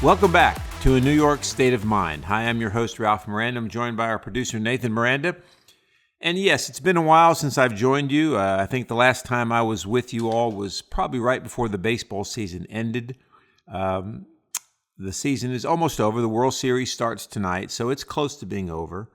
Welcome back to A New York State of Mind. Hi, I'm your host, Ralph Miranda. I'm joined by our producer, Nathan Miranda. And yes, it's been a while since I've joined you. I think the last time I was with you all was probably right before the baseball season ended. The season is almost over. The World Series starts tonight, so it's close to being over.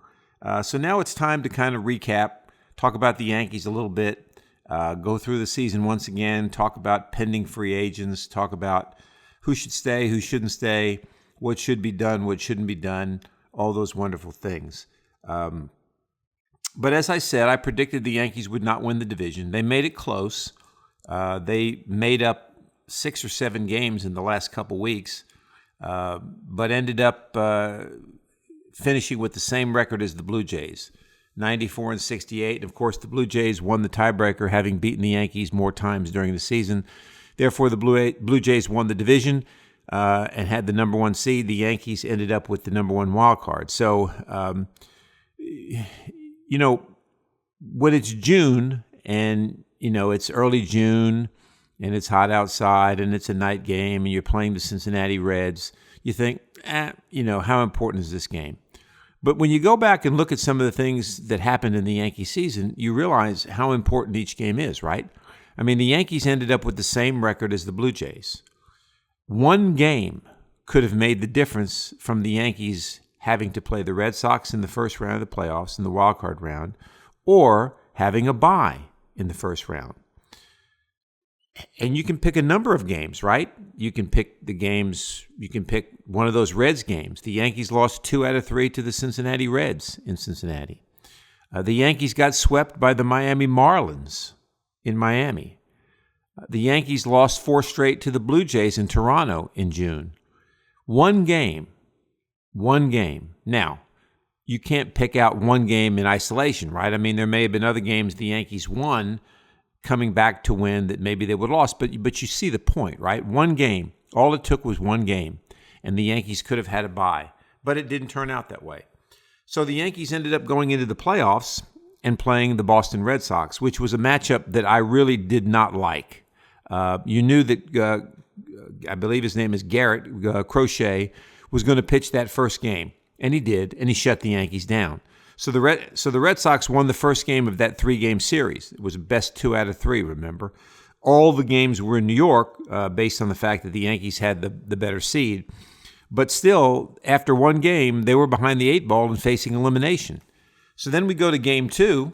So now it's time to kind of recap, talk about the Yankees a little bit, go through the season once again, talk about pending free agents, talk about who should stay, who shouldn't stay, what should be done, what shouldn't be done, all those wonderful things. But as I said, I predicted the Yankees would not win the division. They made it close. They made up 6 or 7 games in the last couple weeks, but ended up finishing with the same record as the Blue Jays, 94-68. And of course, the Blue Jays won the tiebreaker, having beaten the Yankees more times during the season. Therefore, the Blue Jays won the division and had the number 1 seed. The Yankees ended up with the number 1 wild card. So, when it's June and, it's early June and it's hot outside and it's a night game and you're playing the Cincinnati Reds, you think, how important is this game? But when you go back and look at some of the things that happened in the Yankee season, you realize how important each game is, right? I mean, the Yankees ended up with the same record as the Blue Jays. One game could have made the difference from the Yankees having to play the Red Sox in the first round of the playoffs, in the wild card round, or having a bye in the first round. And you can pick a number of games, right? You can pick the games, you can pick one of those Reds games. The Yankees lost 2 out of 3 to the Cincinnati Reds in Cincinnati. The Yankees got swept by the Miami Marlins in Miami. The Yankees lost 4 straight to the Blue Jays in Toronto in June. One game. Now, you can't pick out one game in isolation, right? I mean, there may have been other games the Yankees won coming back to win that maybe they would have lost, but you see the point, right? One game. All it took was one game, and the Yankees could have had a bye, but it didn't turn out that way. So the Yankees ended up going into the playoffs and playing the Boston Red Sox, which was a matchup that I really did not like. You knew that, I believe his name is Garrett Crochet, was going to pitch that first game, and he did, and he shut the Yankees down. So the Red Sox won the first game of that 3-game series. It was best 2 out of 3, remember? All the games were in New York based on the fact that the Yankees had the better seed. But still, after one game, they were behind the 8 ball and facing elimination. So then we go to Game 2,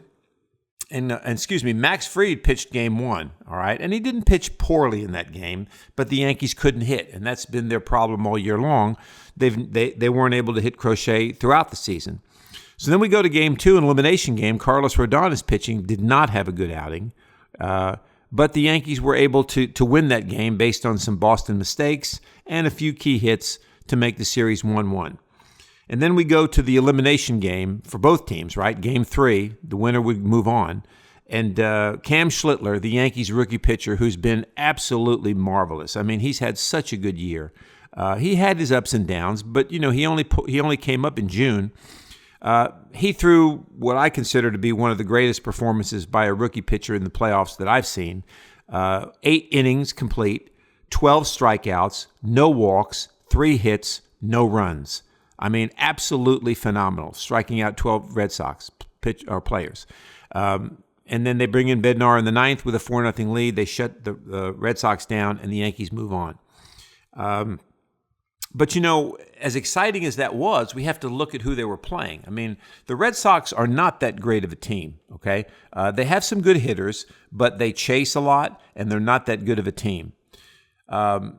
and Max Fried pitched Game 1, all right? And he didn't pitch poorly in that game, but the Yankees couldn't hit, and that's been their problem all year long. They weren't able to hit Crochet throughout the season. So then we go to Game 2, an elimination game. Carlos Rodon's pitching did not have a good outing, but the Yankees were able to win that game based on some Boston mistakes and a few key hits to make the series 1-1. And then we go to the elimination game for both teams, right? Game 3, the winner would move on. And Cam Schlittler, the Yankees rookie pitcher, who's been absolutely marvelous. I mean, he's had such a good year. He had his ups and downs, but he only came up in June. He threw what I consider to be one of the greatest performances by a rookie pitcher in the playoffs that I've seen. 8 innings complete, 12 strikeouts, no walks, 3 hits, no runs. I mean, absolutely phenomenal, striking out 12 Red Sox players. And then they bring in Bednar in the 9th with a 4-0 lead. They shut the Red Sox down, and the Yankees move on. But, as exciting as that was, we have to look at who they were playing. I mean, the Red Sox are not that great of a team, okay? They have some good hitters, but they chase a lot, and they're not that good of a team. The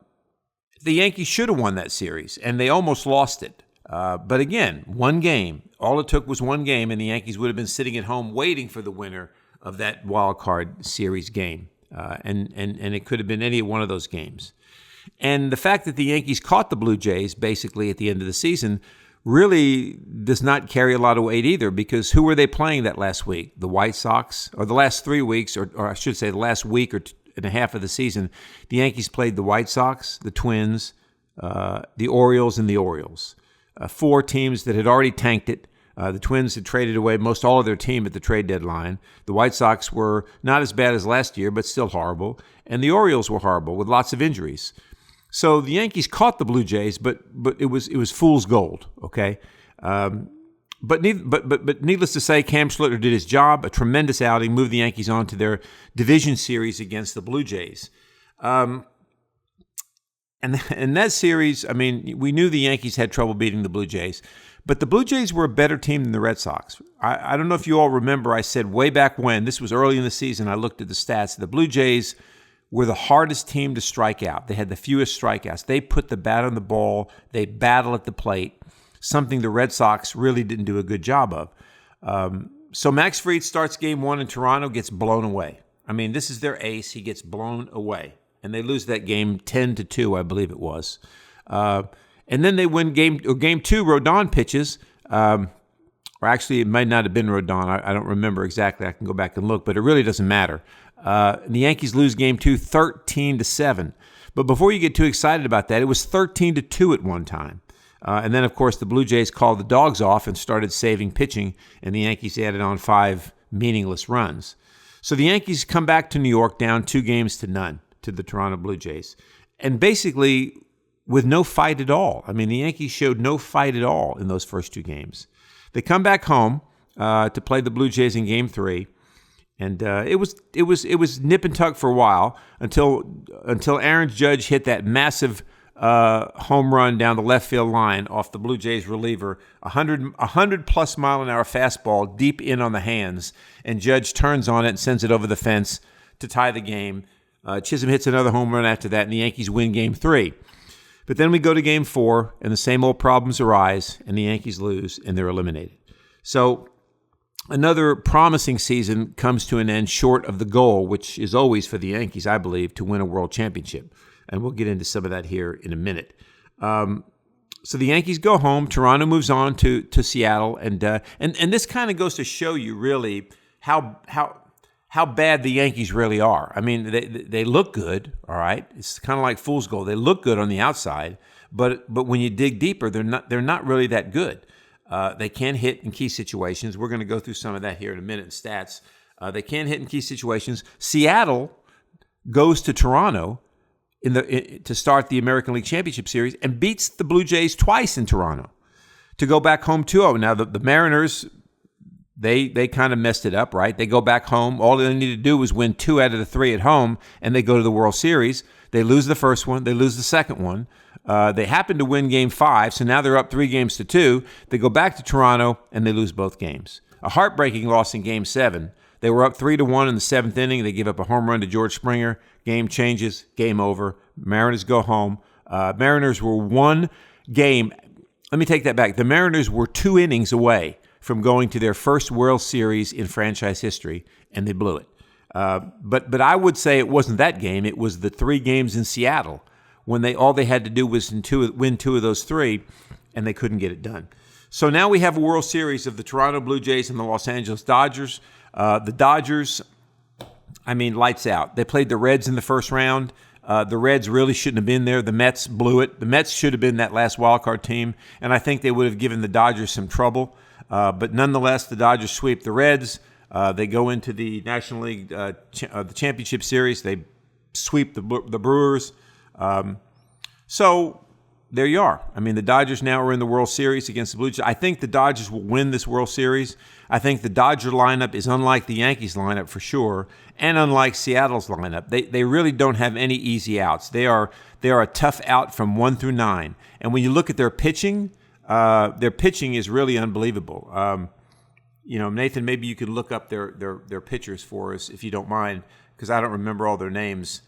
Yankees should have won that series, and they almost lost it. But again, one game. All it took was one game, and the Yankees would have been sitting at home waiting for the winner of that wild card series game. And it could have been any one of those games. And the fact that the Yankees caught the Blue Jays basically at the end of the season really does not carry a lot of weight either, because who were they playing that last week? The White Sox? Or the last 3 weeks, or I should say the last week and a half of the season, the Yankees played the White Sox, the Twins, the Orioles, and the Orioles. 4 teams that had already tanked it. The Twins had traded away most all of their team at the trade deadline. The White Sox were not as bad as last year, but still horrible. And the Orioles were horrible with lots of injuries. So the Yankees caught the Blue Jays, but it was fool's gold. Okay. But needless to say, Cam Schlitter did his job. A tremendous outing, moved the Yankees on to their division series against the Blue Jays. And that series, I mean, we knew the Yankees had trouble beating the Blue Jays, but the Blue Jays were a better team than the Red Sox. I don't know if you all remember, I said way back when, this was early in the season, I looked at the stats, the Blue Jays were the hardest team to strike out. They had the fewest strikeouts. They put the bat on the ball. They battle at the plate, something the Red Sox really didn't do a good job of. So Max Fried starts game one in Toronto, gets blown away. I mean, this is their ace. He gets blown away. And they lose that game 10-2, I believe it was. And then they win game two. Rodon pitches. Or actually, it might not have been Rodon. I don't remember exactly. I can go back and look, but it really doesn't matter. The Yankees lose game two 13-7. But before you get too excited about that, it was 13-2 at one time. And then, of course, the Blue Jays called the dogs off and started saving pitching, and the Yankees added on 5 meaningless runs. So the Yankees come back to New York down 2-0 to the Toronto Blue Jays, and basically with no fight at all. I mean, the Yankees showed no fight at all in those first 2 games. They come back home to play the Blue Jays in Game 3, and it was nip and tuck for a while until Aaron Judge hit that massive home run down the left field line off the Blue Jays reliever, 100+ mile an hour fastball deep in on the hands, and Judge turns on it and sends it over the fence to tie the game. Chisholm hits another home run after that, and the Yankees win Game 3. But then we go to Game 4, and the same old problems arise, and the Yankees lose, and they're eliminated. So another promising season comes to an end short of the goal, which is always for the Yankees, I believe, to win a world championship. And we'll get into some of that here in a minute. So the Yankees go home. Toronto moves on to Seattle, and this kind of goes to show you really how bad the Yankees really are. I mean, they look good, all right. It's kind of like fool's gold. They look good on the outside, but when you dig deeper, they're not really that good. They can hit in key situations. We're going to go through some of that here in a minute in stats. They can hit in key situations. Seattle goes to Toronto to start the American League Championship Series and beats the Blue Jays twice in Toronto to go back home 2-0. Now, the Mariners, they kind of messed it up, right? They go back home. All they need to do is win 2 out of the 3 at home, and they go to the World Series. They lose the first one. They lose the second one. They happen to win Game 5, so now they're up 3-2. They go back to Toronto, and they lose both games. A heartbreaking loss in Game 7. They were up 3-1 in the 7th inning. They give up a home run to George Springer. Game changes. Game over. Mariners go home. Mariners were 1 game. Let me take that back. The Mariners were 2 innings away from going to their first World Series in franchise history, and they blew it. But I would say it wasn't that game. It was the 3 games in Seattle when all they had to do was win 2 of those 3, and they couldn't get it done. So now we have a World Series of the Toronto Blue Jays and the Los Angeles Dodgers. The Dodgers, I mean, lights out. They played the Reds in the first round. The Reds really shouldn't have been there. The Mets blew it. The Mets should have been that last wild card team, and I think they would have given the Dodgers some trouble. But nonetheless, the Dodgers sweep the Reds. They go into the National League the Championship Series. They sweep the Brewers. So there you are. I mean, the Dodgers now are in the World Series against the Blue Jays. I think the Dodgers will win this World Series. I think the Dodger lineup is unlike the Yankees lineup for sure, and unlike Seattle's lineup. They really don't have any easy outs. They are a tough out from 1 through 9. And when you look at their pitching is really unbelievable. Nathan, maybe you could look up their pitchers for us if you don't mind, because I don't remember all their names.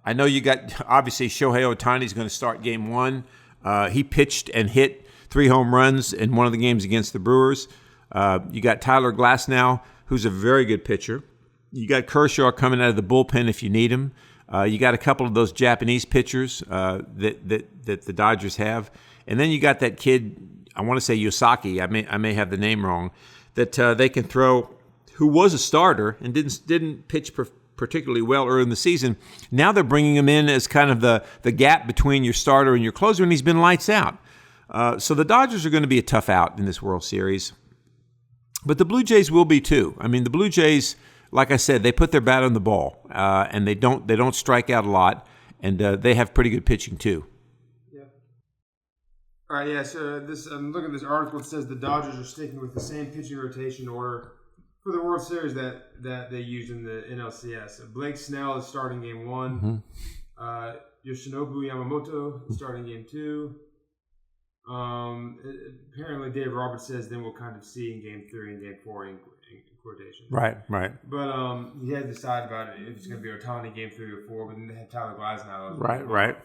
I know you got, obviously, Shohei Ohtani is going to start Game 1. He pitched and hit 3 home runs in one of the games against the Brewers. You got Tyler Glasnow, who's a very good pitcher. You got Kershaw coming out of the bullpen if you need him. You got a couple of those Japanese pitchers that the Dodgers have. And then you got that kid, I want to say Yosaki, I may have the name wrong, that they can throw, who was a starter and didn't pitch particularly well early in the season. Now they're bringing him in as kind of the gap between your starter and your closer, and he's been lights out. So the Dodgers are going to be a tough out in this World Series. But the Blue Jays will be too. I mean, the Blue Jays, like I said, they put their bat on the ball, and they don't strike out a lot. And they have pretty good pitching, too. Yeah. All right, yeah, so I'm looking at this article. It says the Dodgers are sticking with the same pitching rotation order for the World Series that they used in the NLCS. Blake Snell is starting game 1. Yoshinobu Yamamoto is starting game 2. Apparently Dave Roberts says then we'll kind of see in game 3 and game 4 in quotation. Right. But he had to decide about it if it's going to be Ohtani game 3 or 4. But then they had Tyler Glasnow. Right.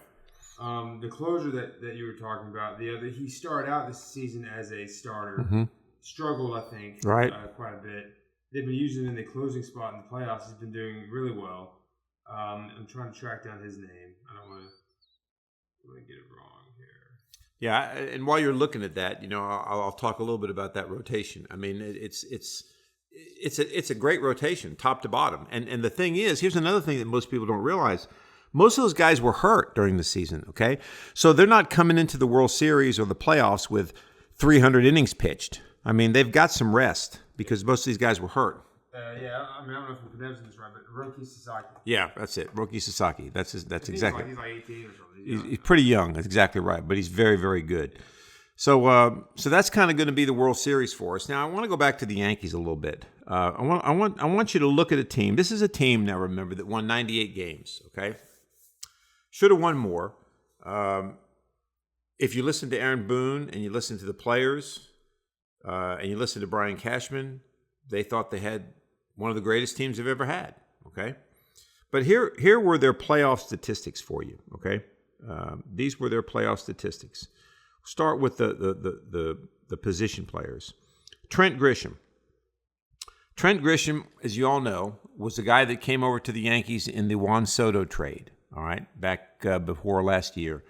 The closure that you were talking about, he started out this season as a starter. Struggled, I think, quite a bit. They've been using him in the closing spot in the playoffs. He's been doing really well. I'm trying to track down his name. I don't want to get it wrong here. Yeah, and while you're looking at that, I'll talk a little bit about that rotation. I mean, it's a great rotation, top to bottom. And the thing is, here's another thing that most people don't realize. Most of those guys were hurt during the season, okay? So they're not coming into the World Series or the playoffs with 300 innings pitched. I mean, they've got some rest because most of these guys were hurt. I don't know if I'm pronouncing this right, but Roki Sasaki. Yeah, that's it. Roki Sasaki. That's exactly. He's like 18 or something. He's pretty young. That's exactly right. But he's very, very good. So that's kind of going to be the World Series for us. Now I want to go back to the Yankees a little bit. I want you to look at a team. This is a team now. Remember that won 98 games. Okay, should have won more. If you listen to Aaron Boone and you listen to the players and you listen to Brian Cashman, they thought they had one of the greatest teams they've ever had. Okay, but here were their playoff statistics for you. Okay, these were their playoff statistics. Start with the position players. Trent Grisham. Trent Grisham, as you all know, was the guy that came over to the Yankees in the Juan Soto trade. All right, back before last year.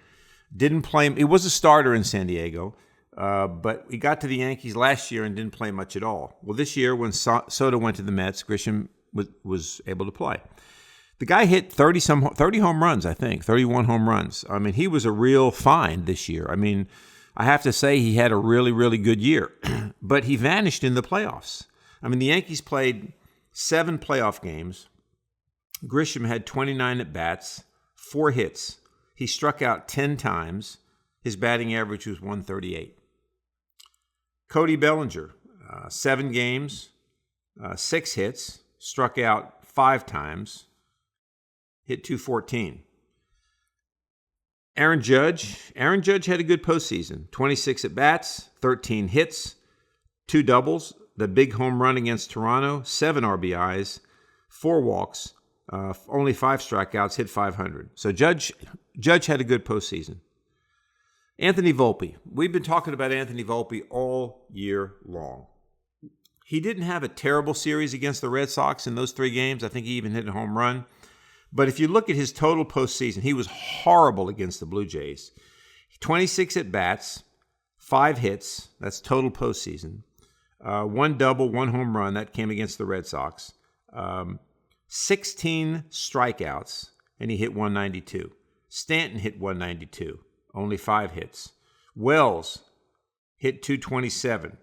Didn't play. He was a starter in San Diego, but he got to the Yankees last year and didn't play much at all. Well, this year when Soto went to the Mets, Grisham was able to play. The guy hit 30 home runs, I think, 31 home runs. I mean, he was a real find this year. I mean, I have to say he had a really, really good year, but he vanished in the playoffs. I mean, the Yankees played 7 playoff games. Grisham had 29 at-bats, 4 hits. He struck out 10 times. His batting average was 138. Cody Bellinger, 7 games, 6 hits, struck out 5 times. Hit 214. Aaron Judge had a good postseason. 26 at-bats, 13 hits, 2 doubles, the big home run against Toronto, 7 RBIs, 4 walks, only 5 strikeouts, hit 500. So Judge had a good postseason. Anthony Volpe. We've been talking about Anthony Volpe all year long. He didn't have a terrible series against the Red Sox in those 3 games. I think he even hit a home run. But if you look at his total postseason, he was horrible against the Blue Jays. 26 at-bats, 5 hits, that's total postseason. 1 double, 1 home run, that came against the Red Sox. 16 strikeouts, and he hit 192. Stanton hit 192, only 5 hits. Wells hit 227.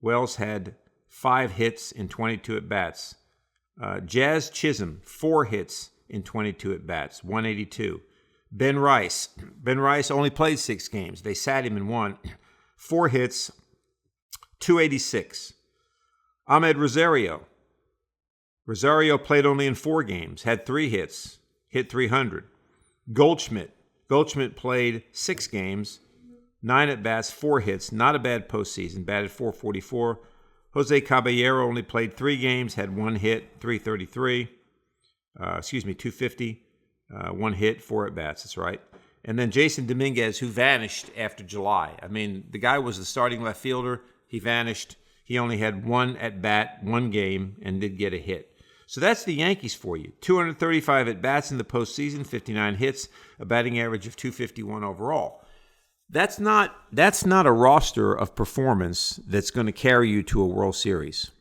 Wells had 5 hits in 22 at-bats. Jazz Chisholm, 4 hits in 22 at-bats, 182. Ben Rice only played 6 games. They sat him in 1. 4 hits, 286. Ahmed Rosario played only in 4 games, had 3 hits, hit 300. Goldschmidt played 6 games, 9 at-bats, 4 hits, not a bad postseason, batted .444. Jose Caballero only played 3 games, had 1 hit, 250, 1 hit, 4 at-bats, that's right. And then Jason Dominguez, who vanished after July. I mean, the guy was the starting left fielder. He vanished. He only had 1 at-bat, 1 game, and did get a hit. So that's the Yankees for you. 235 at-bats in the postseason, 59 hits, a batting average of .251 overall. That's not a roster of performance that's going to carry you to a World Series.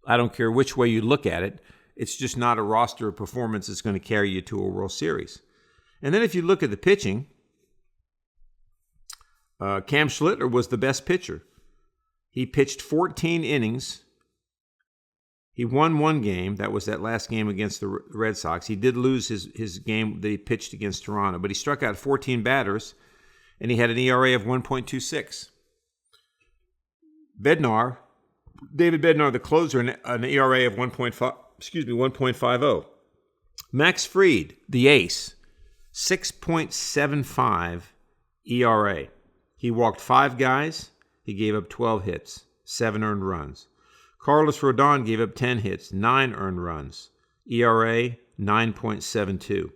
I don't care which way you look at it. It's just not a roster of performance that's going to carry you to a World Series. And then if you look at the pitching, Cam Schlittler was the best pitcher. He pitched 14 innings He won one game. That was that last game against the Red Sox. He did lose his game that he pitched against Toronto, but he struck out 14 batters, and he had an ERA of 1.26. David Bednar, the closer, an ERA of 1.50. Max Fried, the ace, 6.75 ERA. He walked 5 guys. He gave up 12 hits, 7 earned runs. Carlos Rodon gave up 10 hits, 9 earned runs. ERA, 9.72.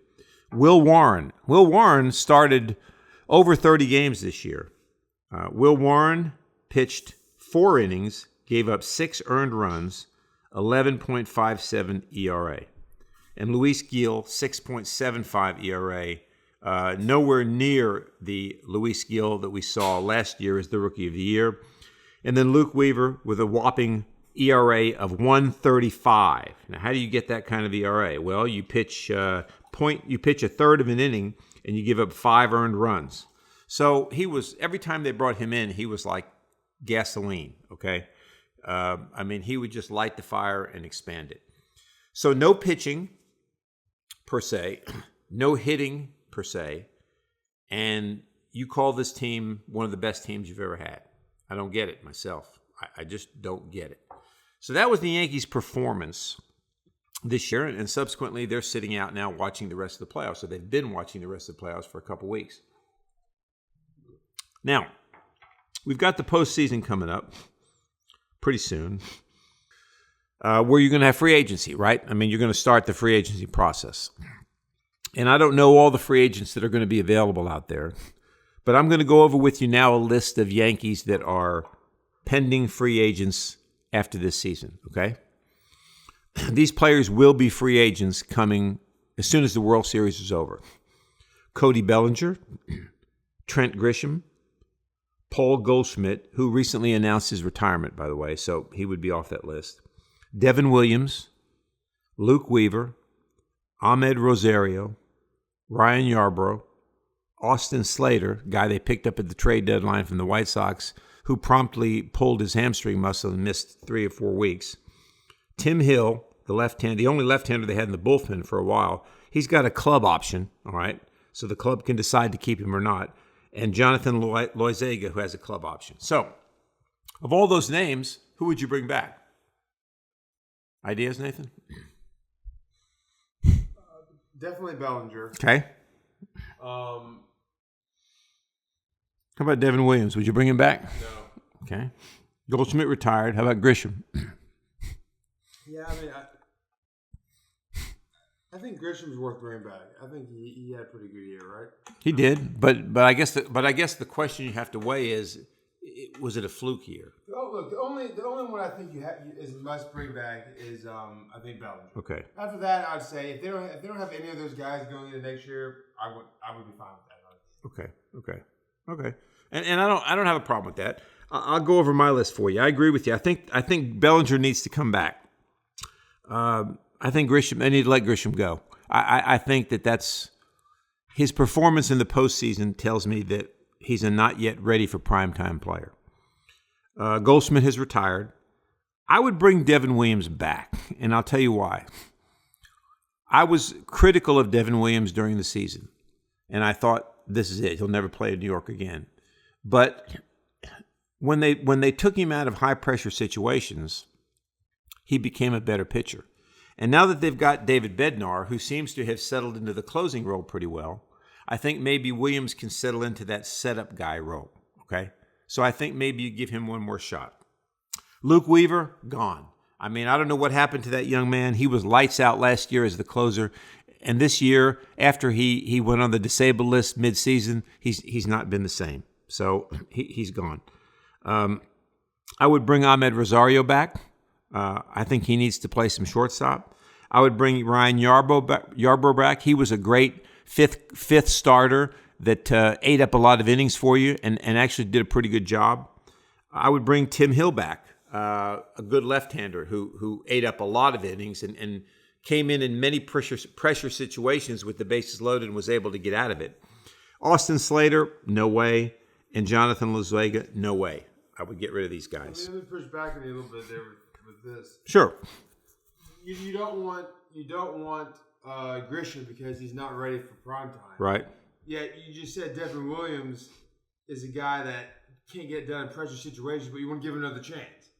Will Warren started over 30 games this year. Will Warren pitched 4 innings, gave up 6 earned runs, 11.57 ERA. And Luis Gil, 6.75 ERA. Nowhere near the Luis Gil that we saw last year as the Rookie of the Year. And then Luke Weaver with a whopping ERA of 1.35. Now, how do you get that kind of ERA? Well, you pitch a third of an inning and you give up 5 earned runs. So every time they brought him in, he was like gasoline, okay? He would just light the fire and expand it. So no pitching per se, no hitting per se, and you call this team one of the best teams you've ever had. I don't get it myself. I just don't get it. So that was the Yankees' performance this year, and subsequently they're sitting out now watching the rest of the playoffs. So they've been watching the rest of the playoffs for a couple weeks. Now, we've got the postseason coming up pretty soon, where you're going to have free agency, right? You're going to start the free agency process. And I don't know all the free agents that are going to be available out there, but I'm going to go over with you now a list of Yankees that are pending free agents after this season, okay? These players will be free agents coming as soon as the World Series is over. Cody Bellinger, Trent Grisham, Paul Goldschmidt, who recently announced his retirement, by the way, so he would be off that list. Devin Williams, Luke Weaver, Ahmed Rosario, Ryan Yarbrough, Austin Slater, guy they picked up at the trade deadline from the White Sox, who promptly pulled his hamstring muscle and missed 3 or 4 weeks. Tim Hill, the only left-hander they had in the bullpen for a while, he's got a club option, all right? So the club can decide to keep him or not. And Jonathan Loizaga, who has a club option. So, of all those names, who would you bring back? Ideas, Nathan? Definitely Bellinger. Okay. How about Devin Williams? Would you bring him back? No. Okay. Goldschmidt retired. How about Grisham? Yeah, I think Grisham's worth bringing back. I think he had a pretty good year, right? He did, but I guess the question you have to weigh is, was it a fluke year? Oh, look, the only one I think is must bring back is I think Bellinger. Okay. After that, I'd say if they don't have any of those guys going into next year, I would be fine with that. Okay. And I don't have a problem with that. I'll go over my list for you. I agree with you. I think Bellinger needs to come back. I think Grisham. I need to let Grisham go. I think that's his performance in the postseason tells me that he's a not yet ready for primetime player. Goldschmidt has retired. I would bring Devin Williams back, and I'll tell you why. I was critical of Devin Williams during the season, and I thought this is it. He'll never play in New York again. But when they took him out of high pressure situations, he became a better pitcher. And now that they've got David Bednar, who seems to have settled into the closing role pretty well, I think maybe Williams can settle into that setup guy role, okay? So I think maybe you give him one more shot. Luke Weaver, gone. I don't know what happened to that young man. He was lights out last year as the closer. And this year, after he went on the disabled list midseason, he's not been the same. So he's gone. I would bring Ahmed Rosario back. I think he needs to play some shortstop. I would bring Ryan Yarbrough back. He was a great fifth starter that ate up a lot of innings for you and actually did a pretty good job. I would bring Tim Hill back, a good left-hander who ate up a lot of innings and came in many pressure situations with the bases loaded and was able to get out of it. Austin Slater, no way. And Jonathan Loizaga, no way. I would get rid of these guys. Let me push back on you a little bit there with this. Sure. you don't want Grisham because he's not ready for prime time. Right. Yeah, you just said Devin Williams is a guy that can't get done in pressure situations, but you want to give him another chance.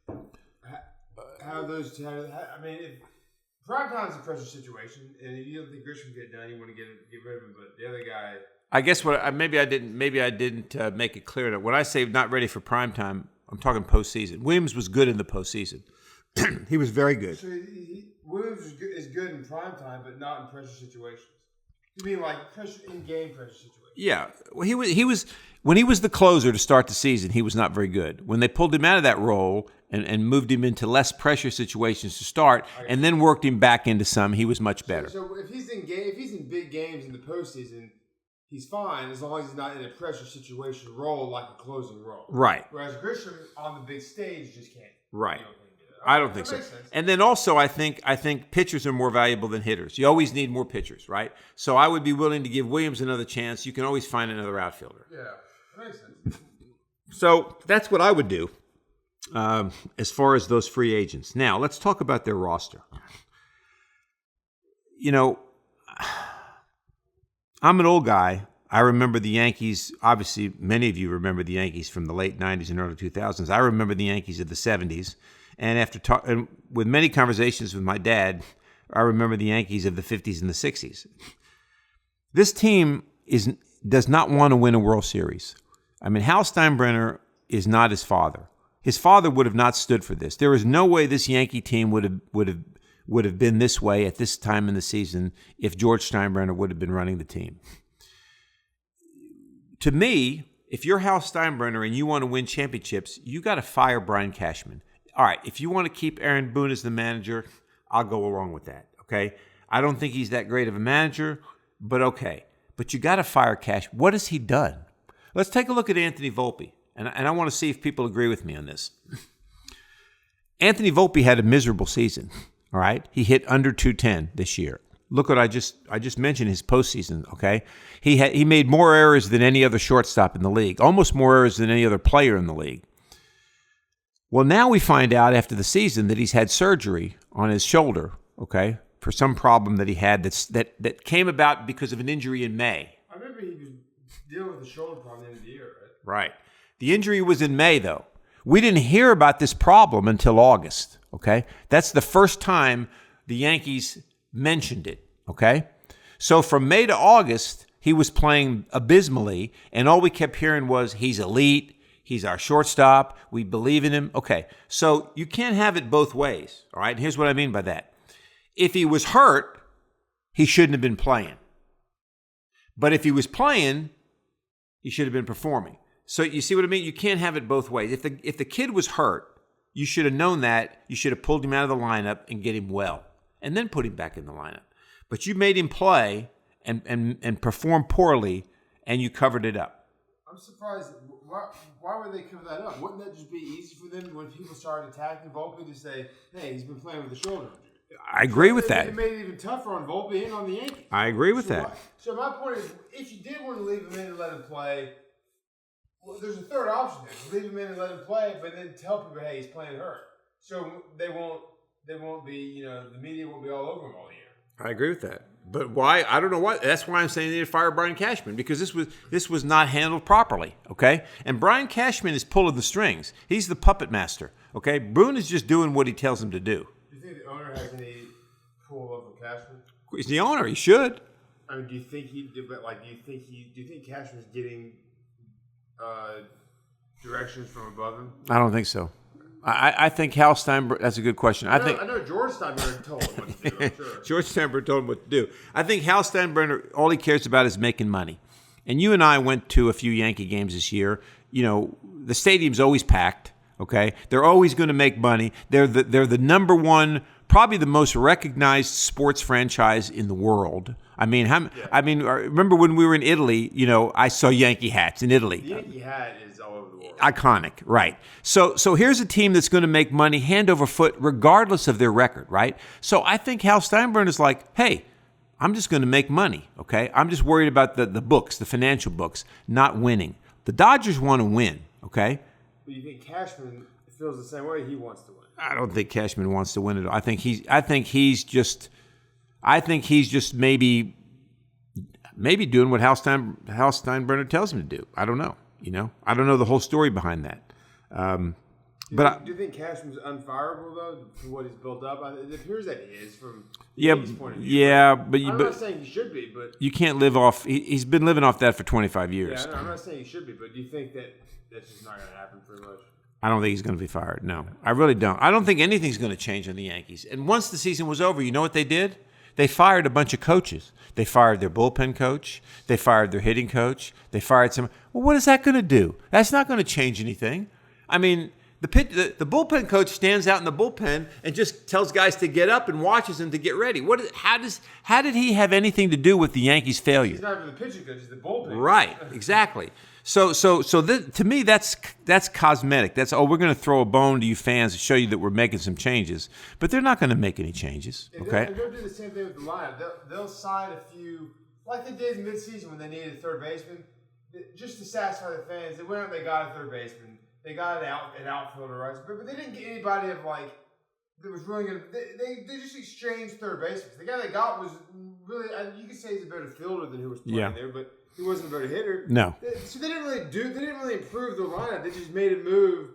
How those two? I mean, if prime time is a pressure situation, and if you don't think Grisham can get done, you want to get rid of him. But the other guy, I guess maybe I didn't make it clear enough. When I say not ready for prime time, I'm talking postseason. Williams was good in the postseason. He was very good. So Williams is good in prime time, but not in pressure situations. You mean like in-game pressure situations? Yeah. Well, he was when he was the closer to start the season, he was not very good. When they pulled him out of that role and moved him into less pressure situations to start, and then worked him back into some, he was much better. So if he's in big games in the postseason, he's fine as long as he's not in a pressure situation role like a closing role. Right. Whereas Grisham on the big stage just can't. Right. I don't think so. And then also, I think pitchers are more valuable than hitters. You always need more pitchers, right? So I would be willing to give Williams another chance. You can always find another outfielder. Yeah, that makes sense. So that's what I would do as far as those free agents. Now, let's talk about their roster. You know, I'm an old guy. I remember the Yankees. Obviously, many of you remember the Yankees from the late 90s and early 2000s. I remember the Yankees of the 70s. And after with many conversations with my dad, I remember the Yankees of the 50s and the 60s. This team does not want to win a World Series. I mean, Hal Steinbrenner is not his father. His father would have not stood for this. There is no way this Yankee team would have been this way at this time in the season if George Steinbrenner would have been running the team. To me, if you're Hal Steinbrenner and you want to win championships, you got to fire Brian Cashman. All right, if you want to keep Aaron Boone as the manager, I'll go along with that, okay? I don't think he's that great of a manager, but okay. But you got to fire Cash. What has he done? Let's take a look at Anthony Volpe, and I want to see if people agree with me on this. Anthony Volpe had a miserable season, all right? He hit under 210 this year. Look what I just mentioned his postseason, okay? He made more errors than any other shortstop in the league, almost more errors than any other player in the league. Well, now we find out after the season that he's had surgery on his shoulder, okay, for some problem that he had that came about because of an injury in May. I remember he was dealing with a shoulder problem at the end of the year, right? Right. The injury was in May, though. We didn't hear about this problem until August, okay? That's the first time the Yankees mentioned it, okay? So from May to August, he was playing abysmally, and all we kept hearing was he's elite. He's our shortstop. We believe in him. Okay, so you can't have it both ways, all right? And here's what I mean by that. If he was hurt, he shouldn't have been playing. But if he was playing, he should have been performing. So you see what I mean? You can't have it both ways. If the kid was hurt, you should have known that. You should have pulled him out of the lineup and get him well, and then put him back in the lineup. But you made him play and perform poorly, and you covered it up. I'm surprised. Why would they cover that up? Wouldn't that just be easy for them when people started attacking Volpe to say, hey, he's been playing with a shoulder injury? I agree with that. It made it even tougher on Volpe and on the Yankees. I agree with that. So my point is, if you did want to leave him in and let him play, well, there's a third option there. Leave him in and let him play, but then tell people, hey, he's playing hurt. So they won't be, the media won't be all over him all year. I agree with that. But why? I don't know why. That's why I'm saying they need to fire Brian Cashman, because this was not handled properly, okay? And Brian Cashman is pulling the strings. He's the puppet master, okay? Boone is just doing what he tells him to do. Do you think the owner has any pull over Cashman? He's the owner. He should. I mean, do you think Cashman's getting directions from above him? I don't think so. I think Hal Steinbrenner, that's a good question. I know George Steinbrenner told him what to do, I'm sure. George Steinbrenner told him what to do. I think Hal Steinbrenner, all he cares about is making money. And you and I went to a few Yankee games this year. The stadium's always packed, okay? They're always going to make money. They're the number one, probably the most recognized sports franchise in the world. I mean, remember when we were in Italy, I saw Yankee hats in Italy. The Yankee hat is all over the world. Iconic, right. So here's a team that's going to make money hand over foot regardless of their record, right? So I think Hal Steinbrenner is like, hey, I'm just going to make money, okay? I'm just worried about the books, the financial books, not winning. The Dodgers want to win, okay? But you think Cashman feels the same way. He wants to win. I don't think Cashman wants to win it. I think he's just maybe doing what Hal Steinbrenner tells him to do. I don't know. I don't know the whole story behind that. Do you think Cashman's unfireable though for what he's built up? It appears that he is from his point of view. Yeah, but I'm not saying he should be, but you can't live off. He's been living off that for 25 years. Yeah, I'm not saying he should be, but do you think that that's just not going to happen pretty much? I don't think he's going to be fired. No, I really don't. I don't think anything's going to change on the Yankees. And once the season was over, you know what they did? They fired a bunch of coaches. They fired their bullpen coach. They fired their hitting coach. They fired some. Well, what is that going to do? That's not going to change anything. I mean, the bullpen coach stands out in the bullpen and just tells guys to get up and watches them to get ready. How did he have anything to do with the Yankees' failure? He's not even the pitching coach. He's the bullpen. Right. Exactly. So to me, that's cosmetic. That's, we're going to throw a bone to you fans to show you that we're making some changes. But they're not going to make any changes, okay? They'll do the same thing with the lineup. They'll sign a few, like they did in midseason when they needed a third baseman, just to satisfy the fans. They went out and they got a third baseman. They got an outfielder, right? But they didn't get anybody that was really going to. They just exchanged third basemen. The guy they got was really, you could say he's a better fielder than who was playing there, but he wasn't a better hitter. No. So they didn't really improve the lineup. They just made a move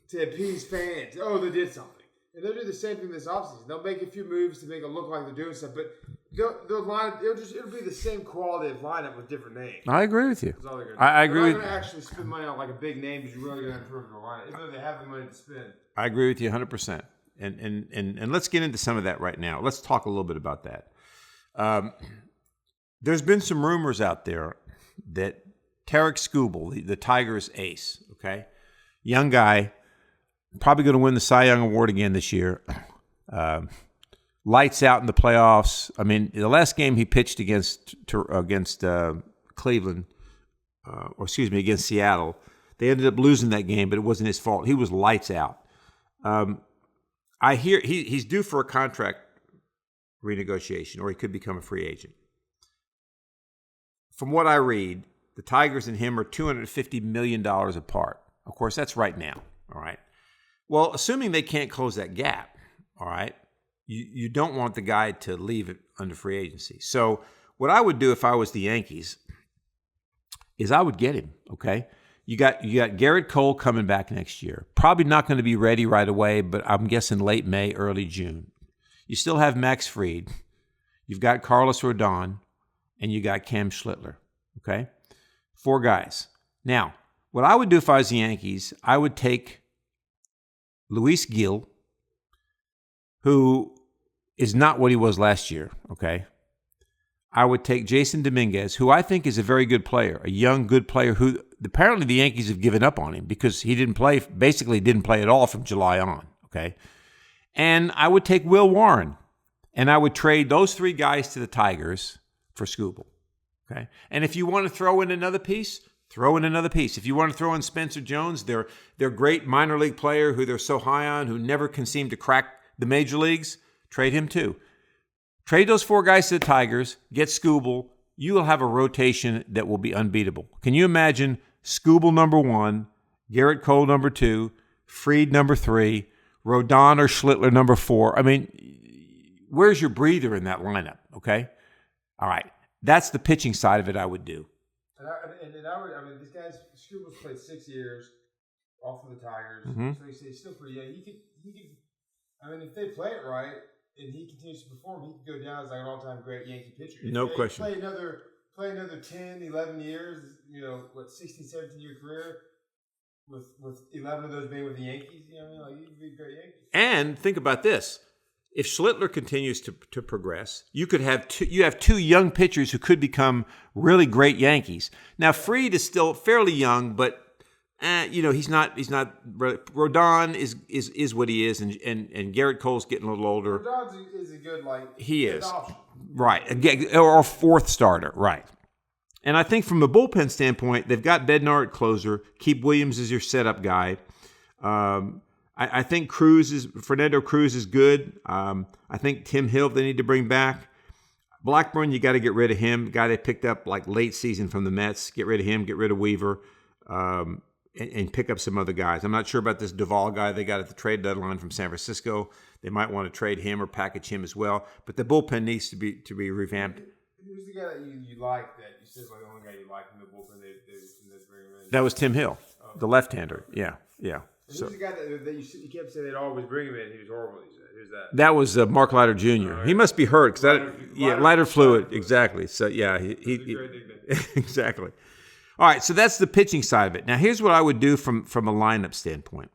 to appease fans. Oh, they did something. And they'll do the same thing this offseason. They'll make a few moves to make it look like they're doing stuff, but they'll line up, it'll be the same quality of lineup with different names. I agree with you. That's all they're gonna do. I agree they're with not going to actually spend money on like a big name because you're really going to improve the lineup, even though they have the money to spend. I agree with you 100%. And let's get into some of that right now. Let's talk a little bit about that. There's been some rumors out there that Tarik Skubal, the Tigers ace, okay, young guy, probably going to win the Cy Young Award again this year. Lights out in the playoffs. I mean, the last game he pitched against Cleveland, against Seattle, they ended up losing that game, but it wasn't his fault. He was lights out. I hear he's due for a contract renegotiation, or he could become a free agent. From what I read, the Tigers and him are $250 million apart. Of course, that's right now, all right? Well, assuming they can't close that gap, all right, you don't want the guy to leave it under free agency. So what I would do if I was the Yankees is I would get him, okay? You got Garrett Cole coming back next year. Probably not going to be ready right away, but I'm guessing late May, early June. You still have Max Fried. You've got Carlos Rodon, and you got Cam Schlittler, okay? 4 guys. Now, what I would do if I was the Yankees, I would take Luis Gil, who is not what he was last year, okay? I would take Jason Dominguez, who I think is a very good player, a young, good player who apparently the Yankees have given up on him because he basically didn't play at all from July on, okay? And I would take Will Warren, and I would trade those 3 guys to the Tigers for Skubal, okay? And if you want to throw in another piece, throw in another piece. If you want to throw in Spencer Jones, their great minor league player who they're so high on, who never can seem to crack the major leagues, trade him too. Trade those 4 guys to the Tigers, get Skubal. You will have a rotation that will be unbeatable. Can you imagine Skubal number 1, Garrett Cole number 2, Fried number 3, Rodon or Schlittler number 4? I mean, where's your breather in that lineup, okay? All right. That's the pitching side of it I would do. This guy's Skubal's played 6 years off of the Tigers, so he's still pretty young. He could. If they play it right and he continues to perform, he could go down as like an all-time great Yankee pitcher. No question. Play another 10, 11 years. 16, 17-year career with 11 of those being with the Yankees. He'd be a great Yankee. And think about this. If Schlittler continues to progress, you have 2 young pitchers who could become really great Yankees. Now, Fried is still fairly young, but he's not. Rodon is what he is, and Garrett Cole's getting a little older. Rodon is a good he is option. Right, or 4th starter, right. And I think from the bullpen standpoint, they've got Bednar at closer. Keep Williams as your setup guy. I think Fernando Cruz is good. I think Tim Hill they need to bring back. Blackburn, you got to get rid of him. Guy they picked up like late season from the Mets. Get rid of him. Get rid of Weaver. and pick up some other guys. I'm not sure about this Duvall guy they got at the trade deadline from San Francisco. They might want to trade him or package him as well. But the bullpen needs to be revamped. Who's the guy that you like that you said like the only guy you like in the bullpen they bring him in? That was Tim Hill, the left-hander. Yeah. Who's the guy that you kept saying they'd always bring him in? He was horrible. Who's that? That was Mark Leiter Jr. He must be hurt because lighter fluid. Exactly. So yeah, he exactly. All right, so that's the pitching side of it. Now here's what I would do from a lineup standpoint.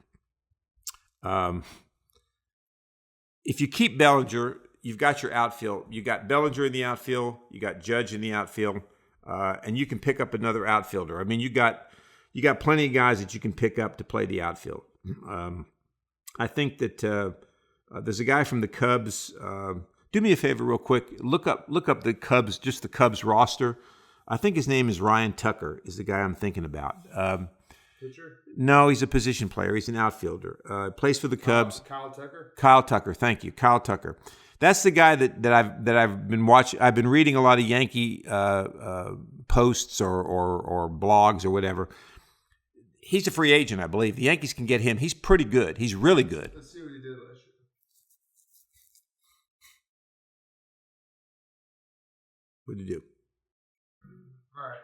If you keep Bellinger, you've got your outfield. You got Bellinger in the outfield. You got Judge in the outfield, and you can pick up another outfielder. I mean, you got plenty of guys that you can pick up to play the outfield. I think that there's a guy from the Cubs. Do me a favor, real quick. Look up the Cubs, just the Cubs roster. I think his name is Ryan Tucker. Is the guy I'm thinking about. Pitcher? No, he's a position player. He's an outfielder. Plays for the Cubs. Kyle Tucker. Kyle Tucker. Thank you, Kyle Tucker. That's the guy that I've been watching. I've been reading a lot of Yankee posts or blogs or whatever. He's a free agent, I believe. The Yankees can get him. He's pretty good. He's really good. Let's see what he did last year. What did he do? All right.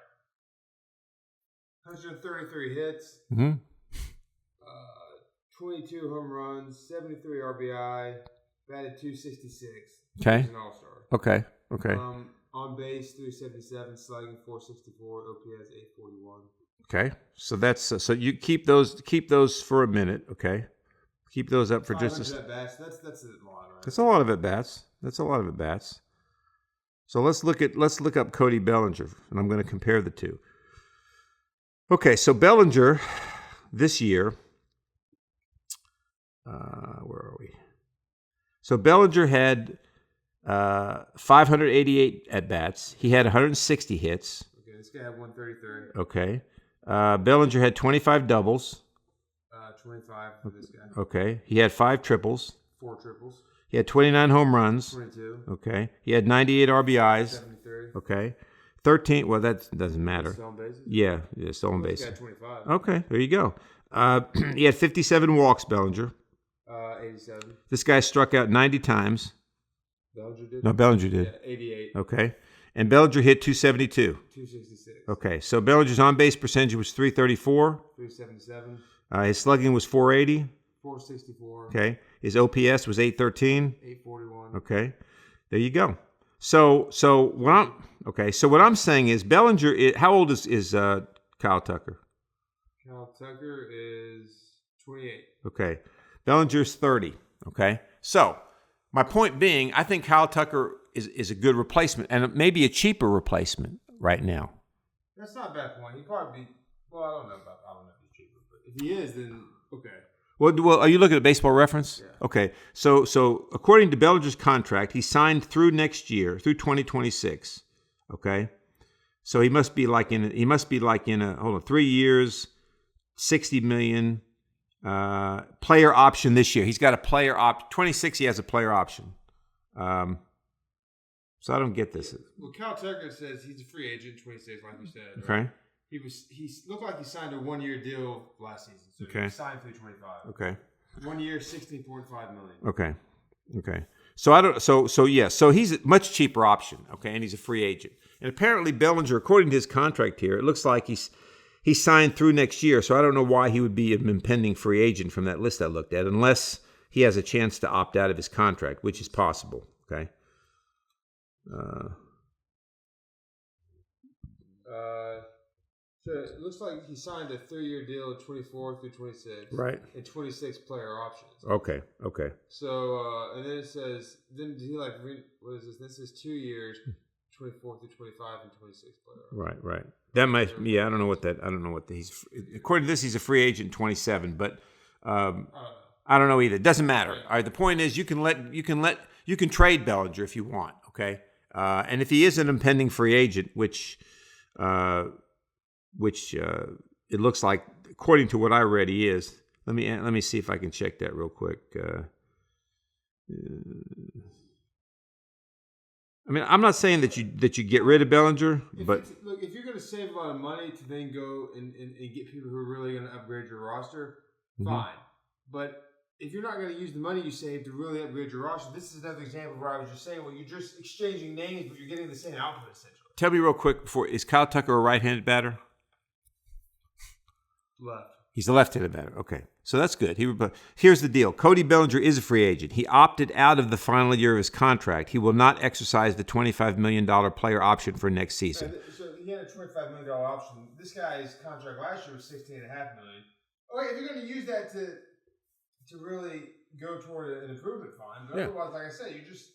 133 hits. 22 home runs, 73 RBI, batted .266. Okay. He's an all-star. Okay. On base, 377, slugging, 464, OPS, 841. Okay. So that's so you keep those for a minute. Okay. Keep those up for just a. That's a lot, right? That's a lot of at bats. So let's look up Cody Bellinger, and I'm going to compare the two. Okay, so Bellinger this year, where are we? So Bellinger had 588 at bats. He had 160 hits. Okay, this guy had 133. Okay, Bellinger had 25 doubles. 25 for this guy. Okay, he had 5 triples. 4 triples. He had 29 home runs. 22. Okay. He had 98 RBIs. 73. Okay. 13. Well, that doesn't matter. Stolen bases? Yeah, stolen bases. This guy had 25. Okay, there you go. He had 57 walks, Bellinger. 87. This guy struck out 90 times. Bellinger did? No, Bellinger did. Yeah, 88. Okay. And Bellinger hit 272. 266. Okay, so Bellinger's on-base percentage was 334. 377. His slugging was 480. 464. Okay. His OPS was 813. 841. Okay. There you go. So what I'm saying is Bellinger. How old is Kyle Tucker? Kyle Tucker is 28. Okay. Bellinger's 30. Okay. So my point being, I think Kyle Tucker is a good replacement and maybe a cheaper replacement right now. That's not a bad point. He'd probably be. Well, I don't know if he's cheaper, but if he is, then okay. Well, are you looking at Baseball Reference? Yeah. Okay. So according to Bellinger's contract, he signed through next year, through 2026. Okay. So he must be like in a 3 years, $60 million player option this year. He's got a player 26. He has a player option. So I don't get this. Well, Kyle Tucker says he's a free agent, 26, like we said. Okay. Right? He looked like he signed a 1-year deal last season. So okay. He signed through 25. Okay. 1 year, $16.5 million. Okay. So he's a much cheaper option. Okay, and he's a free agent. And apparently Bellinger, according to his contract here, it looks like he signed through next year. So I don't know why he would be an impending free agent from that list I looked at, unless he has a chance to opt out of his contract, which is possible. Okay. So it looks like he signed a 3-year deal, 24 through 26, right? And 26 player options. Okay. So and then it says, then he what is this? This is 2 years, 24 through 25, and 26 player options. Right. That might. Yeah, I don't know what he's. According to this, he's a free agent, 27, but I don't know either. It doesn't matter. Right. All right. The point is, you can trade Bellinger if you want. Okay. And if he is an impending free agent, which it looks like, according to what I read, he is. Let me see if I can check that real quick. I mean, I'm not saying that you get rid of Bellinger, but look, if you're going to save a lot of money to then go and get people who are really going to upgrade your roster, fine. But if you're not going to use the money you save to really upgrade your roster, this is another example where I was just saying, well, you're just exchanging names, but you're getting the same output essentially. Tell me real quick before, is Kyle Tucker a right-handed batter? Left. He's a left-handed batter. Okay, so that's good. Here's the deal. Cody Bellinger is a free agent. He opted out of the final year of his contract. He will not exercise the $25 million player option for next season. So he had a $25 million option. This guy's contract last year was $16.5 million. Okay, if you're going to use that to really go toward an improvement fund, but otherwise, like I said, you just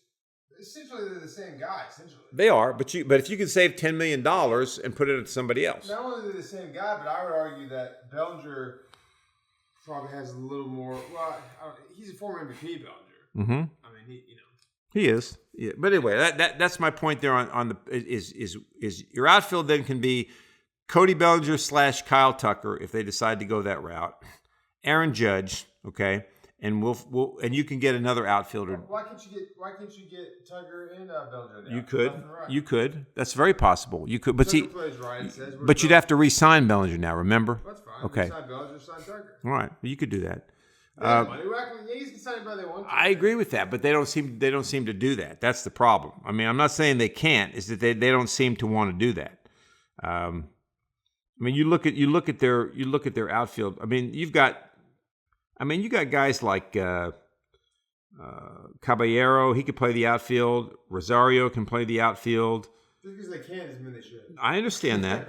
essentially they're the same guy. Essentially, they are. But if you can save $10 million and put it into somebody else, not only are they the same guy, but I would argue that Bellinger probably has a little more. Well, he's a former MVP, Bellinger. I mean, he is. Yeah. But anyway, that's my point there on the is your outfield then can be Cody Bellinger / Kyle Tucker if they decide to go that route. Aaron Judge, okay, and we'll and you can get another outfielder. Why can't you get Tucker and Bellinger? You could. That's very possible. You could, but Tucker plays right, but you'd have to re-sign Bellinger now. Remember? That's fine. Okay. Sign Bellinger, sign Tucker. All right, you could do that. Yankees can sign anybody they want to. I agree with that, but they don't seem to do that. That's the problem. I mean, I'm not saying they can't. Is that they don't seem to want to do that. I mean, you look at their outfield. I mean, you got guys like Caballero. He could play the outfield. Rosario can play the outfield. Just because they can doesn't mean they should. I understand that.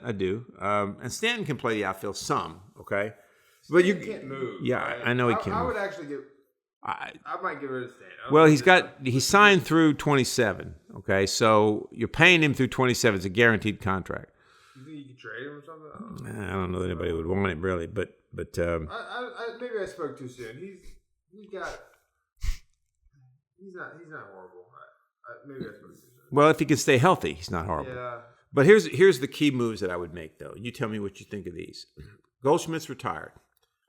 I do. And Stanton can play the outfield some. Okay. But you can't move. Yeah, right? I know he can't. I would actually get. I might get rid of Stanton. Well, he's signed through 27. Okay, so you're paying him through 27. It's a guaranteed contract. You think you could trade him or something? I don't know that anybody would want it really, but maybe I spoke too soon. He's not horrible. Maybe I spoke too soon. Well, if he can stay healthy, he's not horrible. Yeah. But here's the key moves that I would make though. You tell me what you think of these. Goldschmidt's retired.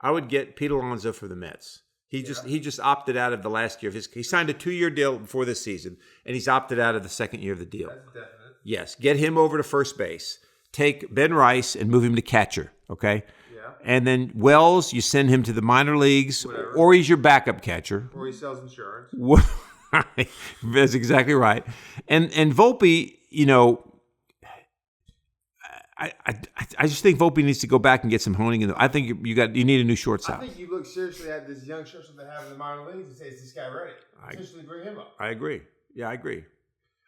I would get Pete Alonso for the Mets. He just opted out of the last year of his. He signed a 2-year deal before this season, and he's opted out of the second year of the deal. That's definite. Yes, get him over to first base. Take Ben Rice and move him to catcher. Okay. Yeah. And then Wells, you send him to the minor leagues, or he's your backup catcher, or he sells insurance. That's exactly right. And Volpe, I just think Volpe needs to go back and get some honing in. I think you need a new shortstop. I think you look seriously at this young shortstop they have in the minor leagues and say, "Is this guy ready?" Potentially bring him up. I agree. Yeah, I agree.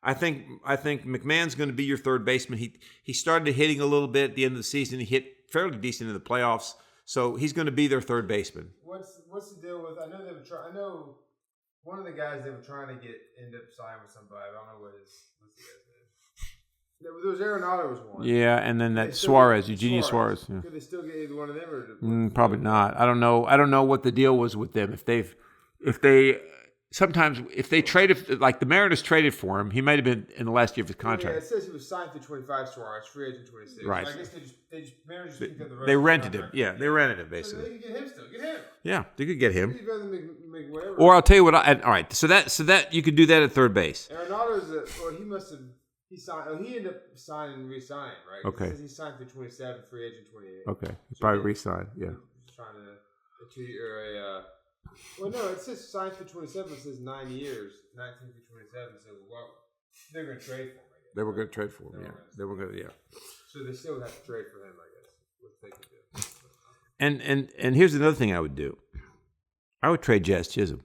I think McMahon's going to be your third baseman. He started hitting a little bit at the end of the season. He hit fairly decent in the playoffs, so he's going to be their third baseman. What's the deal with? I know one of the guys they were trying to end up signing with somebody. I don't know what's the guy's name. There was Arenado was one. Yeah, and then that Eugenio Suarez. Yeah. Could they still get either one of them? Probably not. I don't know what the deal was with them. If they traded, like the Mariners traded for him, he might have been in the last year of his contract. Yeah, it says he was signed through 25 Suarez, free agent 26. Right. So I guess Mariners just picked up the rest. They rented him. Yeah, they rented him basically. So they could get him still. Get him. Yeah, they could get him. He's better than whatever. Or I'll tell you what. All right. So that you could do that at third base. Arenado's he must have. He signed. Oh, he ended up signing and re-signing, right? Okay. It says he signed through 27, free agent 28. Okay. He probably re-signed. Yeah. He's trying to a 2-year. Well, no, it says signed for 27. It says 9 years, 19 through 27. So they're going to trade for him. I guess. They were going to trade for him. Yeah. They were going to. Yeah. So they still would have to trade for him, I guess. What they could do. And here's another thing I would do. I would trade Jazz Chisholm.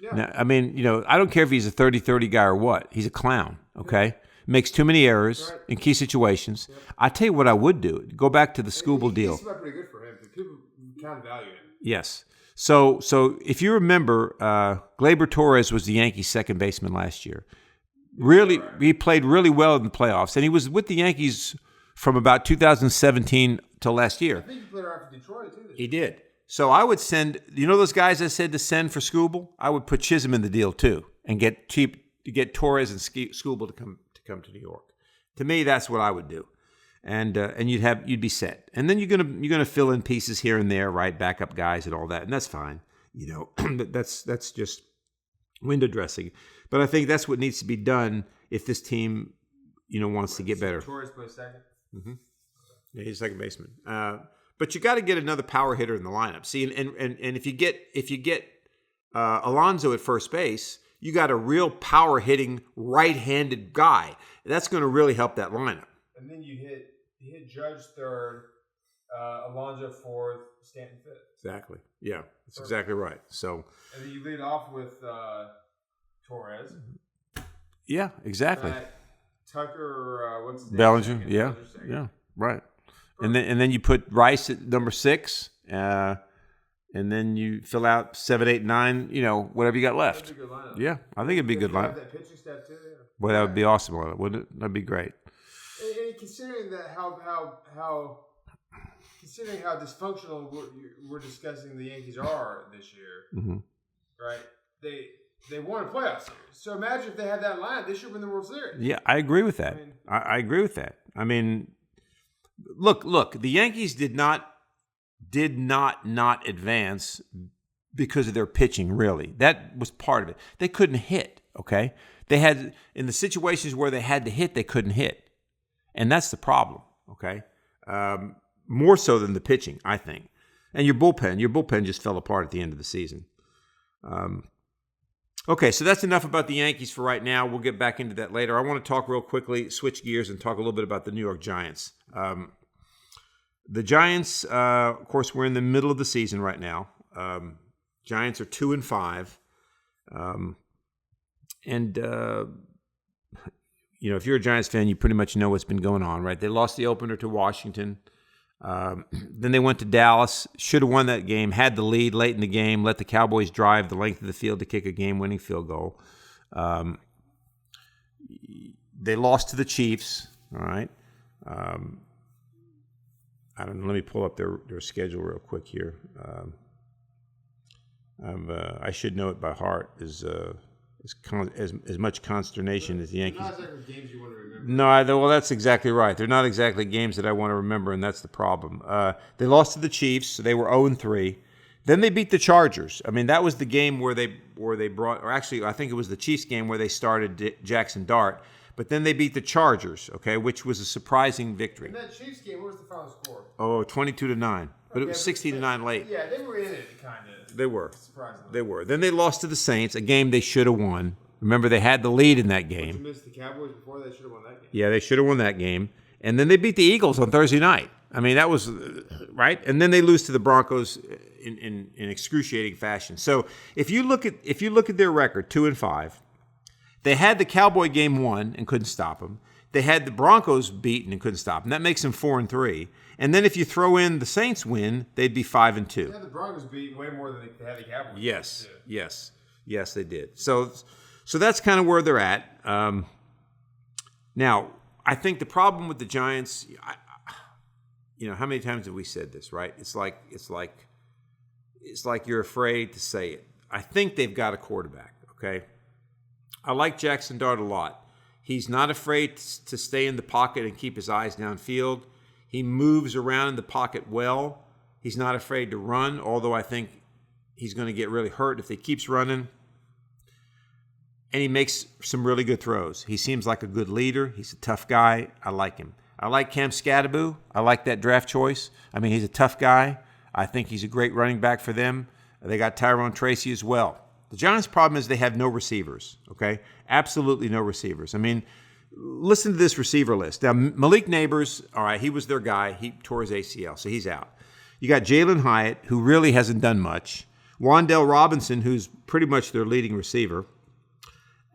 Yeah. Now, I mean, I don't care if he's a 30-30 guy or what. He's a clown. Okay. Yeah. Makes too many errors in key situations. Yep. I tell you what I would do. Go back to the Skubal deal. He's pretty good for him. People kind of value him. Yes. So if you remember, Gleyber Torres was the Yankees' second baseman last year. Really, he played really well in the playoffs, and he was with the Yankees from about 2017 till last year. I think he played around for Detroit too. He did. So I would send. Those guys I said to send for Skubal? I would put Chisholm in the deal too, and get Torres and Skubal to come to New York. To me, that's what I would do, and you'd be set. And then you're gonna fill in pieces here and there, right? Backup guys and all that, and that's fine. That's just window dressing. But I think that's what needs to be done if this team, wants to get better. Torres plays second. Mm-hmm. Yeah, he's second baseman. But you got to get another power hitter in the lineup. See, and if you get Alonso at first base, you got a real power hitting right-handed guy. That's going to really help that lineup. And then you hit Judge third, Alonso fourth, Stanton fifth. Exactly. Yeah, that's exactly right. So. And then you lead off with Torres. Yeah, exactly. Tucker, what's his name? Bellinger. Yeah, right. And then you put Rice at number 6, and then you fill out 7, 8, 9. Whatever you got left. That'd be a good lineup. Yeah, I think it'd be a good lineup. That pitching staff too. Yeah. Well, that would be awesome, wouldn't it? That'd be great. And considering that considering how dysfunctional we're discussing the Yankees are this year, right? They won a playoff series. So imagine if they had that line, they should win the World Series. Yeah, I agree with that. I agree with that. I mean, look. The Yankees did not advance because of their pitching. Really, that was part of it. They couldn't hit. Okay, they had in the situations where they had to hit, they couldn't hit, and that's the problem. Okay, more so than the pitching, I think. And your bullpen just fell apart at the end of the season. Okay, so that's enough about the Yankees for right now. We'll get back into that later. I want to talk real quickly, switch gears, and talk a little bit about the New York Giants. The Giants, of course, we're in the middle of the season right now. Giants are 2-5. If you're a Giants fan, you pretty much know what's been going on, right? They lost the opener to Washington. Then they went to Dallas, should have won that game, had the lead late in the game, let the Cowboys drive the length of the field to kick a game-winning field goal. They lost to the Chiefs, all right? I don't know. Let me pull up their schedule real quick here. I should know it by heart. As much consternation as the Yankees. Not exactly games you want to remember. Well, that's exactly right. They're not exactly games that I want to remember, and that's the problem. They lost to the Chiefs, so they were 0-3. Then they beat the Chargers. I mean, that was the game where they brought, or actually, I think it was the Chiefs game where they started Jackson Dart. But then they beat the Chargers, okay, which was a surprising victory. In that Chiefs game, what was the final score? 22-9. But it was 16-9 late. Yeah, they were in it, kind of. They were. Surprisingly. They were. Then they lost to the Saints, a game they should have won. Remember, they had the lead in that game. Did you miss the Cowboys before? They should have won that game. Yeah, they should have won that game. And then they beat the Eagles on Thursday night. I mean, that was right. And then they lose to the Broncos in excruciating fashion. So if you look at their record, 2-5, they had the Cowboy game won and couldn't stop them. They had the Broncos beaten and couldn't stop them. That makes them 4-3. And then if you throw in the Saints win, they'd be 5-2. Yeah, the Broncos beat way more than they had the Cowboys. Yes, they did. So that's kind of where they're at. Now, I think the problem with the Giants, how many times have we said this, right? It's like you're afraid to say it. I think they've got a quarterback, okay? I like Jackson Dart a lot. He's not afraid to stay in the pocket and keep his eyes downfield. He moves around in the pocket well. He's not afraid to run, although I think he's going to get really hurt if he keeps running. And he makes some really good throws. He seems like a good leader. He's a tough guy. I like him. I like Cam Scatterbo. I like that draft choice. I mean, he's a tough guy. I think he's a great running back for them. They got Tyrone Tracy as well. The Giants' problem is they have no receivers, okay? Absolutely no receivers. I mean, listen to this receiver list. Now, Malik Neighbors, all right, he was their guy. He tore his ACL, so he's out. You got Jalen Hyatt, who really hasn't done much. Wan'Dale Robinson, who's pretty much their leading receiver.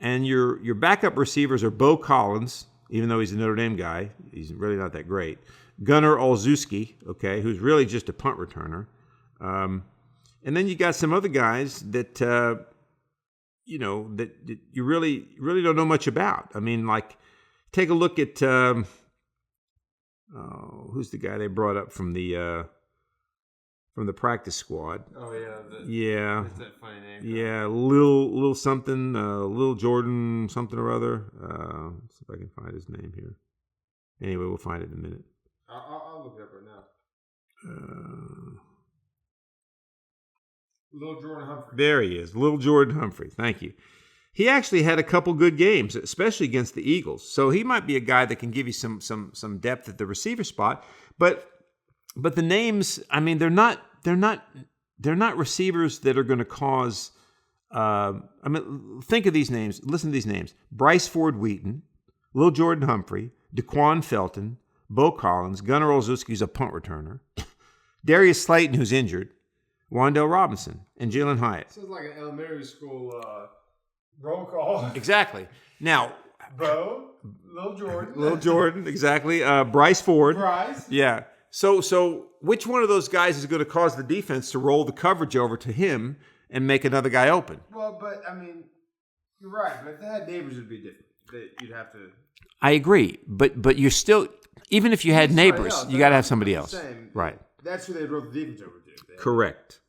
And your backup receivers are Bo Collins, even though he's a Notre Dame guy. He's really not that great. Gunnar Olszewski, okay, who's really just a punt returner. And then you got some other guys that that you really don't know much about. I mean, like, take a look at who's the guy they brought up from the practice squad. Oh yeah. Yeah. What's that funny name? Yeah, Lil something, Lil Jordan something or other. Let's see if I can find his name here. Anyway, we'll find it in a minute. I'll look it up right now. Little Jordan Humphrey. There he is, little Jordan Humphrey. Thank you. He actually had a couple good games, especially against the Eagles. So he might be a guy that can give you some depth at the receiver spot. But the names, I mean, they're not receivers that are going to cause. Think of these names. Listen to these names: Bryce Ford Wheaton, Lil Jordan Humphrey, Daquan Felton, Bo Collins, Gunnar Olszewski, who's a punt returner, Darius Slayton, who's injured, Wan'Dale Robinson, and Jalen Hyatt. Sounds like an elementary school roll call. Exactly. Now, Bo, Lil Jordan, exactly. Bryce Ford. Bryce. Yeah. So which one of those guys is going to cause the defense to roll the coverage over to him and make another guy open? Well, but I mean, you're right. But if they had neighbors, it'd be different. You'd have to. I agree, but you're still, even if you had neighbors, you got to have somebody else. Right. That's who they'd roll the defense over to.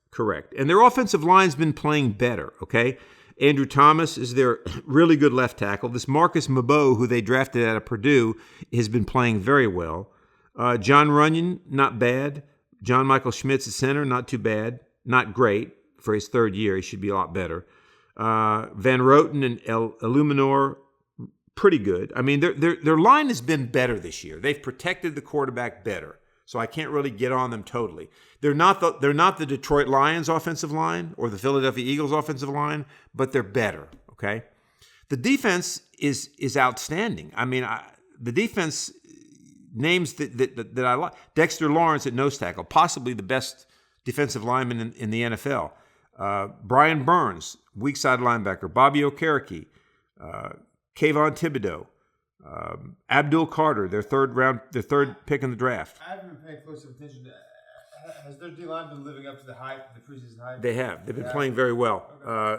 Correct. And their offensive line's been playing better. Okay. Andrew Thomas is their really good left tackle. This Marcus Mabo, who they drafted out of Purdue, has been playing very well. John Runyon, not bad. John Michael Schmitz at center, not too bad. Not great for his third year. He should be a lot better. Van Roten and Illuminor, pretty good. I mean, their line has been better this year. They've protected the quarterback better. So I can't really get on them totally. They're not the Detroit Lions offensive line or the Philadelphia Eagles offensive line, but they're better. Okay, the defense is outstanding. I mean, the defense names that I like: Dexter Lawrence at nose tackle, possibly the best defensive lineman in the NFL. Brian Burns, weak side linebacker. Bobby Okereke, Kayvon Thibodeau. Abdul Carter, their third pick in the draft. I haven't been paying close attention to. Has their D-line been living up to the hype, the preseason hype? They have. They've been playing very well,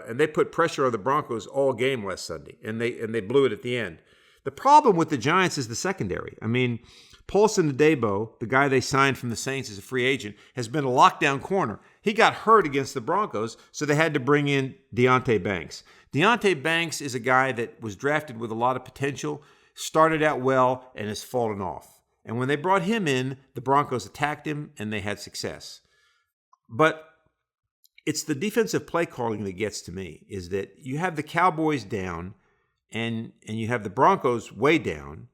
and they put pressure on the Broncos all game last Sunday, and they blew it at the end. The problem with the Giants is the secondary. I mean, Paulson Adebo, the guy they signed from the Saints as a free agent, has been a lockdown corner. He got hurt against the Broncos, so they had to bring in Deonte Banks. Deonte Banks is a guy that was drafted with a lot of potential. Started out well and has fallen off. And when they brought him in, the Broncos attacked him and they had success. But it's the defensive play calling that gets to me, is that you have the Cowboys down and you have the Broncos way down.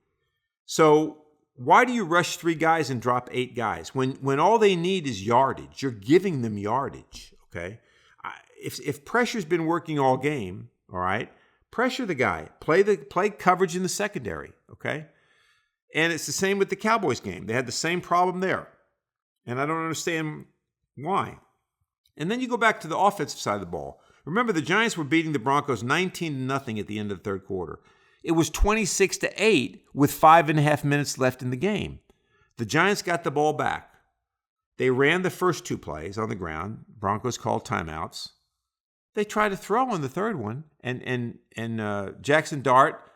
So why do you rush 3 guys and drop 8 guys? When all they need is yardage, you're giving them yardage, okay? If pressure's been working all game, all right, pressure the guy. Play coverage in the secondary, okay? And it's the same with the Cowboys game. They had the same problem there. And I don't understand why. And then you go back to the offensive side of the ball. Remember, the Giants were beating the Broncos 19-0 at the end of the third quarter. It was 26-8 with 5.5 minutes left in the game. The Giants got the ball back. They ran the first 2 plays on the ground. Broncos called timeouts. They try to throw on the third one, and Jackson Dart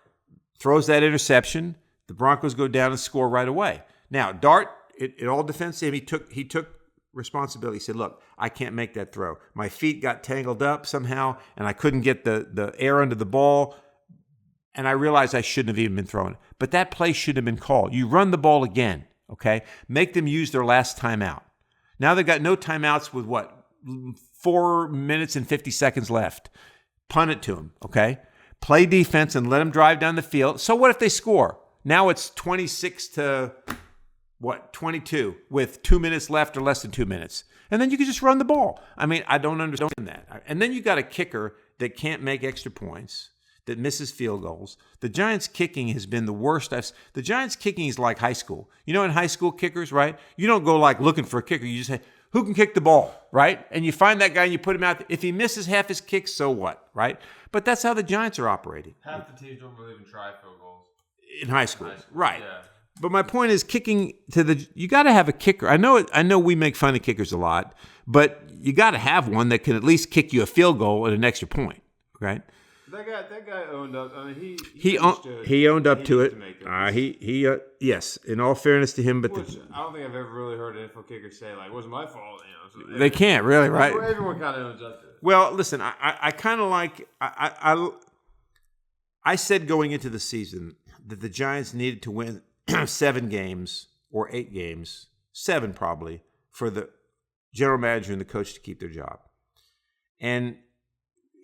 throws that interception. The Broncos go down and score right away. Now, Dart, in all defense to him, he took responsibility. He said, look, I can't make that throw. My feet got tangled up somehow, and I couldn't get the air under the ball, and I realized I shouldn't have even been throwing it. But that play should have been called. You run the ball again, okay? Make them use their last timeout. Now they've got no timeouts with 4 minutes and 50 seconds left. Punt it to them, okay? Play defense and let them drive down the field. So what if they score? Now it's 26-22 with 2 minutes left or less than 2 minutes. And then you can just run the ball. I mean, I don't understand that. And then you got a kicker that can't make extra points, that misses field goals. The Giants' kicking has been the worst. The Giants' kicking is like high school. You know, in high school kickers, right? You don't go like looking for a kicker. You just say, who can kick the ball, right? And you find that guy and you put him out. If he misses half his kicks, so what, right? But that's how the Giants are operating. Half the teams don't really even try field goals. In high school, right. Yeah. But my point is kicking you got to have a kicker. I know we make fun of kickers a lot, but you got to have one that can at least kick you a field goal and an extra point, right? That guy owned up. I mean, he owned up to it. Yes. In all fairness to him, but I don't think I've ever really heard an NFL kicker say like, "It wasn't my fault." You know, so they can't really, right? Everyone kind of owns up to it. Well, listen, I kind of like I said going into the season that the Giants needed to win 7 games or 8 games, 7 probably, for the general manager and the coach to keep their job. And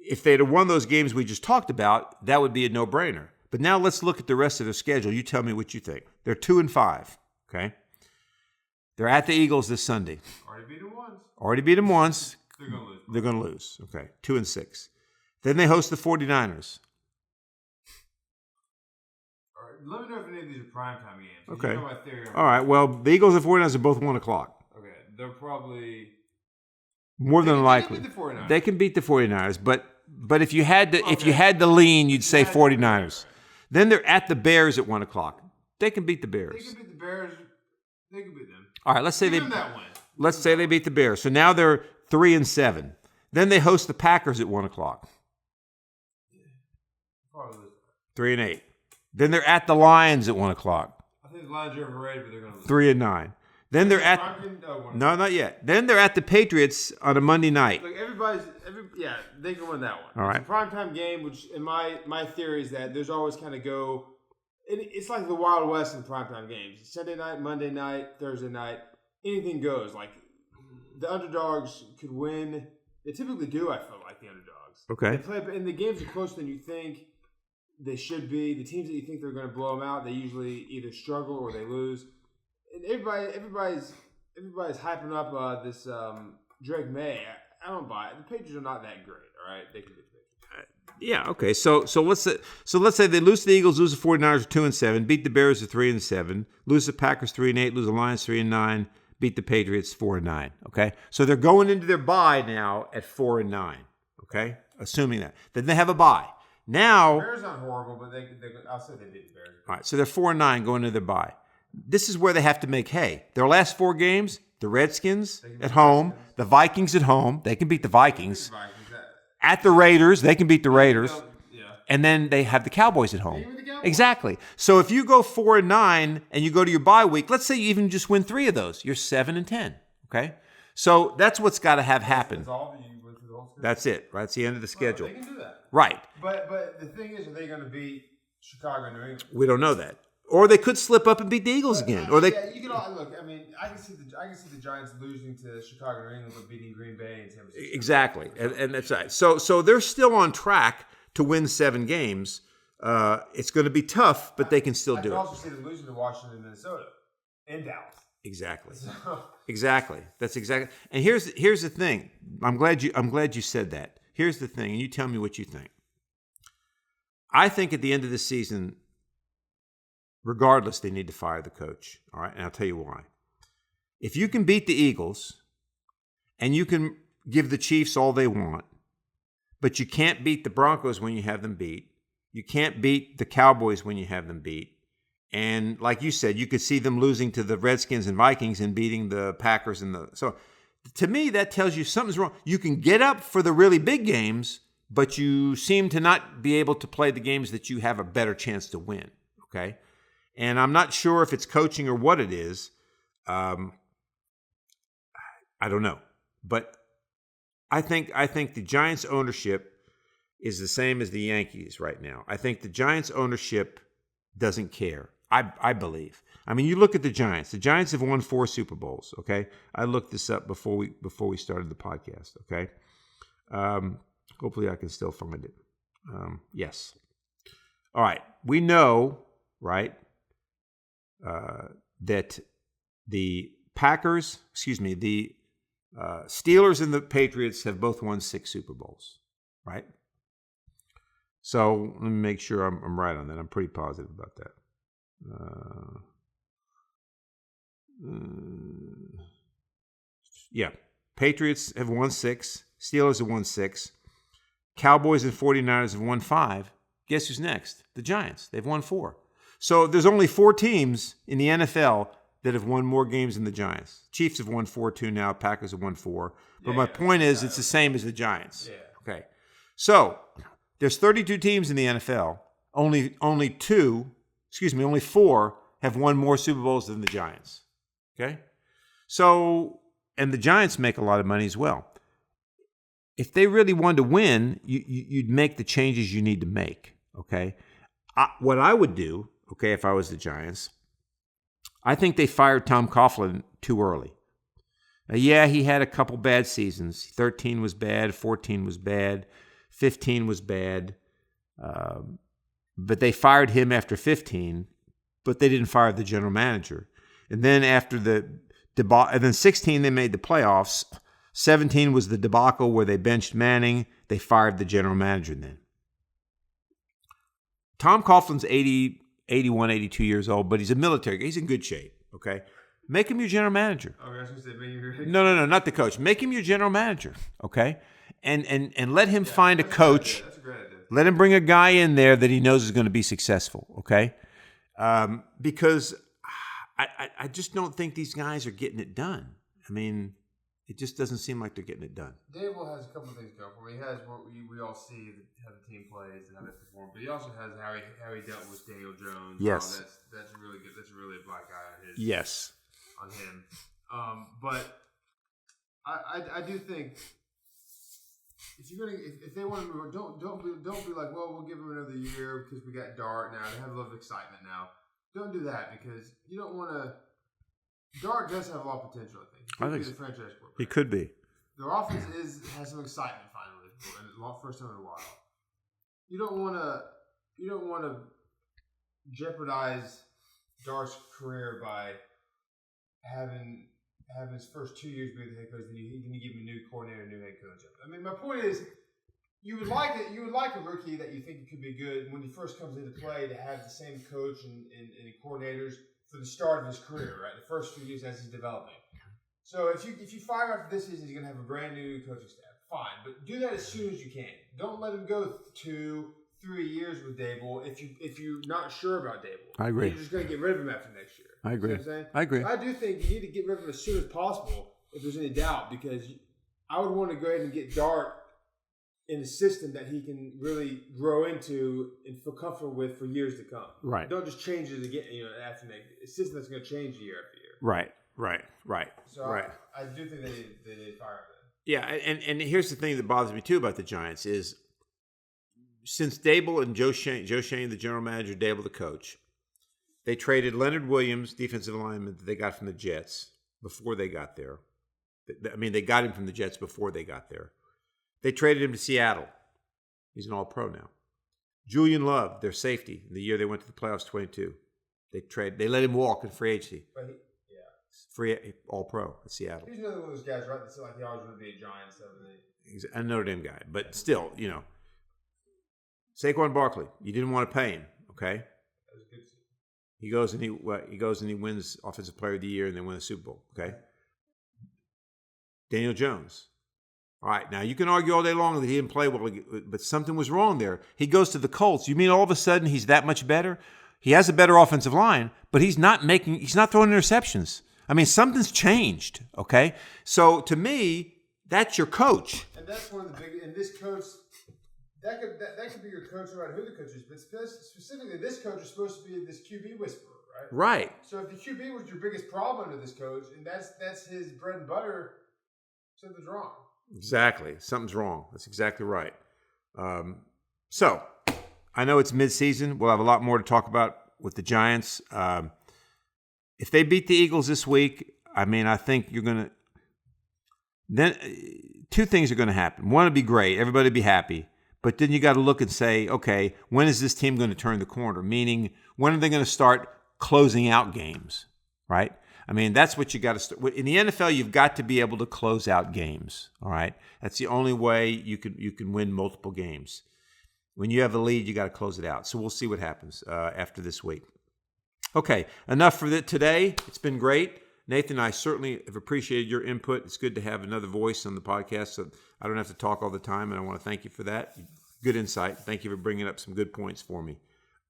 if they'd have won those games we just talked about, that would be a no-brainer. But now let's look at the rest of their schedule. You tell me what you think. They're 2-5, okay? They're at the Eagles this Sunday. Already beat them once. They're going to lose. Okay, 2-6. Then they host the 49ers. All right, let me know if any of these are primetime games. Okay. You know my theory. All right, well, the Eagles and 49ers are both 1 o'clock. Okay, they're probably... More than likely. They can beat the 49ers. They can beat the 49ers, but if you had to lean, you'd say 49ers. Then they're at the Bears at 1 o'clock. They can beat the Bears. They can beat the Bears. They can beat them. All right, let's say Give them that win. Let's say they beat the Bears. So now they're 3-7. Then they host the Packers at 1 o'clock. 3-8. Then they're at the Lions at 1 o'clock. I think the Lions are overrated, but they're going to lose. 3-9. Then they're at no, not yet. Then they're at the Patriots on a Monday night. Look, they can win that one. All right. It's a primetime game, which in my theory is that there's always kind of it's like the Wild West in primetime games. Sunday night, Monday night, Thursday night, anything goes. Like the underdogs could win. They typically do. I feel like the underdogs. Okay. They play, and the games are closer than you think they should be. The teams that you think they're going to blow them out, they usually either struggle or they lose. And everybody's hyping up this Drake May. I don't buy it. The Patriots are not that great. All right, they can be. Yeah. Okay. So let's say they lose to the Eagles, lose the 49ers 2-7, beat the Bears at 3-7, lose the Packers 3-8, lose the Lions 3-9, beat the Patriots 4-9. Okay. So they're going into their bye now at 4-9. Okay. Assuming that. Then they have a bye. Now The Bears aren't horrible, but I'll say they beat the Bears. All right. So they're 4-9 going into their bye. This is where they have to make hay. Their last 4 games, the Redskins at home, the Vikings at home. They can beat the Vikings. At the Raiders, they can beat the Raiders. Yeah. And then they have the Cowboys at home. Exactly. So if you go 4-9 and you go to your bye week, let's say you even just win 3 of those, you're 7-10. Okay? So that's what's got to have happen. That's it. Right? It's the end of the schedule. They can do that. Right. But the thing is, are they going to beat Chicago and New England? We don't know that. Or they could slip up and beat the Eagles again. Or they. Yeah, you can all look. I mean, I can see the Giants losing to Chicago and New England, but beating Green Bay and San Francisco. Exactly, and that's right. So they're still on track to win 7 games. It's going to be tough, but they can still do it. I can also see them losing to Washington and Minnesota and Dallas. Exactly. Exactly. That's exactly. And here's the thing. I'm glad you said that. Here's the thing, and you tell me what you think. I think at the end of the season, regardless, they need to fire the coach. All right, and I'll tell you why. If you can beat the Eagles, and you can give the Chiefs all they want, but you can't beat the Broncos when you have them beat. You can't beat the Cowboys when you have them beat. And like you said, you could see them losing to the Redskins and Vikings and beating the Packers and so to me that tells you something's wrong. You can get up for the really big games, but you seem to not be able to play the games that you have a better chance to win. Okay? And I'm not sure if it's coaching or what it is. I don't know. But I think the Giants ownership is the same as the Yankees right now. I think the Giants ownership doesn't care. I believe. I mean, you look at the Giants. The Giants have won 4 Super Bowls. Okay, I looked this up before we started the podcast. Okay, hopefully I can still find it. Yes. All right. We know, right, that the the Steelers and the Patriots have both won 6 Super Bowls. Right. So let me make sure I'm right on that. I'm pretty positive about that. Yeah. Patriots have won 6. Steelers have won 6. Cowboys and 49ers have won 5. Guess who's next? The Giants. They've won 4. So there's only 4 teams in the NFL that have won more games than the Giants. Chiefs have won 4 too now. Packers have won 4. But my point is it's the same as the Giants. Yeah. Okay. So there's 32 teams in the NFL. Only 4 have won more Super Bowls than the Giants. Okay? So, and the Giants make a lot of money as well. If they really wanted to win, you'd make the changes you need to make. Okay? What I would do, okay, if I was the Giants, I think they fired Tom Coughlin too early. Yeah, he had a couple bad seasons. 13 was bad, 14 was bad, 15 was bad. But they fired him after 15, but they didn't fire the general manager. And then after and then 16 they made the playoffs. 17 was the debacle where they benched Manning. They fired the general manager then. Tom Coughlin's 80, 81, 82 years old, but he's a military guy. He's in good shape, okay? Make him your general manager. Okay, I was going to say, make him your... No, not the coach. Make him your general manager, okay? And let him find a coach. That's a great idea. Let him bring a guy in there that he knows is going to be successful, okay? Because I just don't think these guys are getting it done. I mean, it just doesn't seem like they're getting it done. Dable has a couple of things going for him. He has what we all see, how the team plays and how they perform. But he also has how he dealt with Daniel Jones. Yes. That's really good. That's really a black eye on his. Yes. On him. But I do think if they want to move on, don't be like, well, we'll give him another year because we got Dart now. They have a lot of excitement now. Don't do that because you don't want to. Dart does have a lot of potential. I think he could be the franchise quarterback. He could be. Their offense has some excitement finally, and first time in a while. You don't want to jeopardize Dart's career by having his first 2 years being the head coach, then you give him a new coordinator, a new head coach. I mean, my point is, you would like it. You would like a rookie that you think could be good when he first comes into play to have the same coach and coordinators for the start of his career, right? The first few years as he's developing. So if you fire after this season, he's going to have a brand new coaching staff. Fine, but do that as soon as you can. Don't let him go 2-3 years with Dable if you're not sure about Dable. I agree. You're just going to get rid of him after next year. I agree. You know what I'm saying? I agree. I do think you need to get rid of him as soon as possible if there's any doubt, because I would want to go ahead and get Dart in a system that he can really grow into and feel comfortable with for years to come. Right. Don't just change it again, after next. A system that's going to change year after year. Right. So right. I do think they need fire him. Yeah, and here's the thing that bothers me too about the Giants is since Dable and Joe Shane, the general manager, Dable, the coach, they traded Leonard Williams, defensive lineman that they got from the Jets before they got there. I mean, they got him from the Jets before they got there. They traded him to Seattle. He's an All-Pro now. Julian Love, their safety, the year they went to the playoffs 22. They let him walk in free agency. Free All-Pro at Seattle. He's another one of those guys, right? That's like he always would be a Giant. He's a Notre Dame guy, but still, Saquon Barkley, you didn't want to pay him, okay? That was good. He goes and he wins Offensive Player of the Year and then wins the Super Bowl, okay? Daniel Jones. All right, now you can argue all day long that he didn't play well, but something was wrong there. He goes to the Colts. You mean all of a sudden he's that much better? He has a better offensive line, but he's not throwing interceptions. I mean, something's changed, okay? So to me, that's your coach. And that's one of the big. And this coach, that could be your coach, no matter who the coach is. But specifically, this coach is supposed to be this QB whisperer, right? Right. So if the QB was your biggest problem under this coach, and that's his bread and butter, something's wrong. Exactly, something's wrong. That's exactly right. So I know it's mid-season. We'll have a lot more to talk about with the Giants. If they beat the Eagles this week, I mean, I think you're going to – then two things are going to happen. One, it'll be great. Everybody will be happy. But then you got to look and say, okay, when is this team going to turn the corner? Meaning, when are they going to start closing out games, right? I mean, that's what you got to start. In the NFL, you've got to be able to close out games, all right? That's the only way you can win multiple games. When you have a lead, you got to close it out. So we'll see what happens after this week. Okay, enough for today. It's been great. Nathan, I certainly have appreciated your input. It's good to have another voice on the podcast, so I don't have to talk all the time, and I want to thank you for that. Good insight. Thank you for bringing up some good points for me.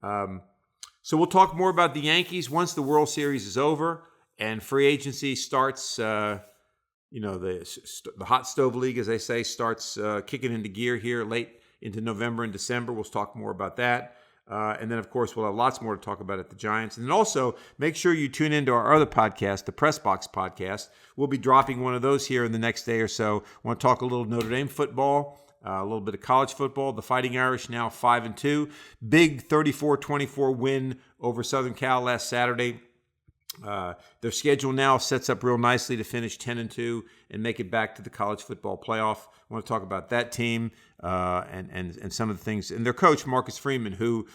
So we'll talk more about the Yankees once the World Series is over and free agency starts. The hot stove league, as they say, starts kicking into gear here late into November and December. We'll talk more about that. And then, of course, we'll have lots more to talk about at the Giants. And then also, make sure you tune into our other podcast, the Press Box podcast. We'll be dropping one of those here in the next day or so. I want to talk a little Notre Dame football, a little bit of college football. The Fighting Irish now 5-2. Big 34-24 win over Southern Cal last Saturday. Their schedule now sets up real nicely to finish 10-2 and make it back to the college football playoff. I want to talk about that team and some of the things. And their coach, Marcus Freeman, who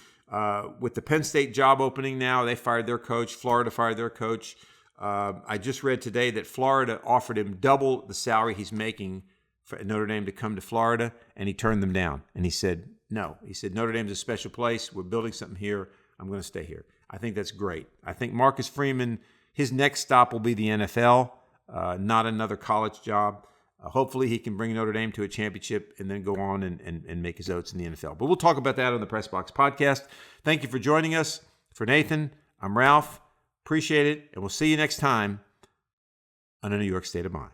with the Penn State job opening now, they fired their coach. Florida fired their coach. I just read today that Florida offered him double the salary he's making for Notre Dame to come to Florida, and he turned them down. And he said, no. He said, Notre Dame's a special place. We're building something here. I'm going to stay here. I think that's great. I think Marcus Freeman, his next stop will be the NFL, not another college job. Hopefully he can bring Notre Dame to a championship and then go on and make his oats in the NFL. But we'll talk about that on the Press Box podcast. Thank you for joining us. For Nathan, I'm Ralph. Appreciate it, and we'll see you next time on A New York State of Mind.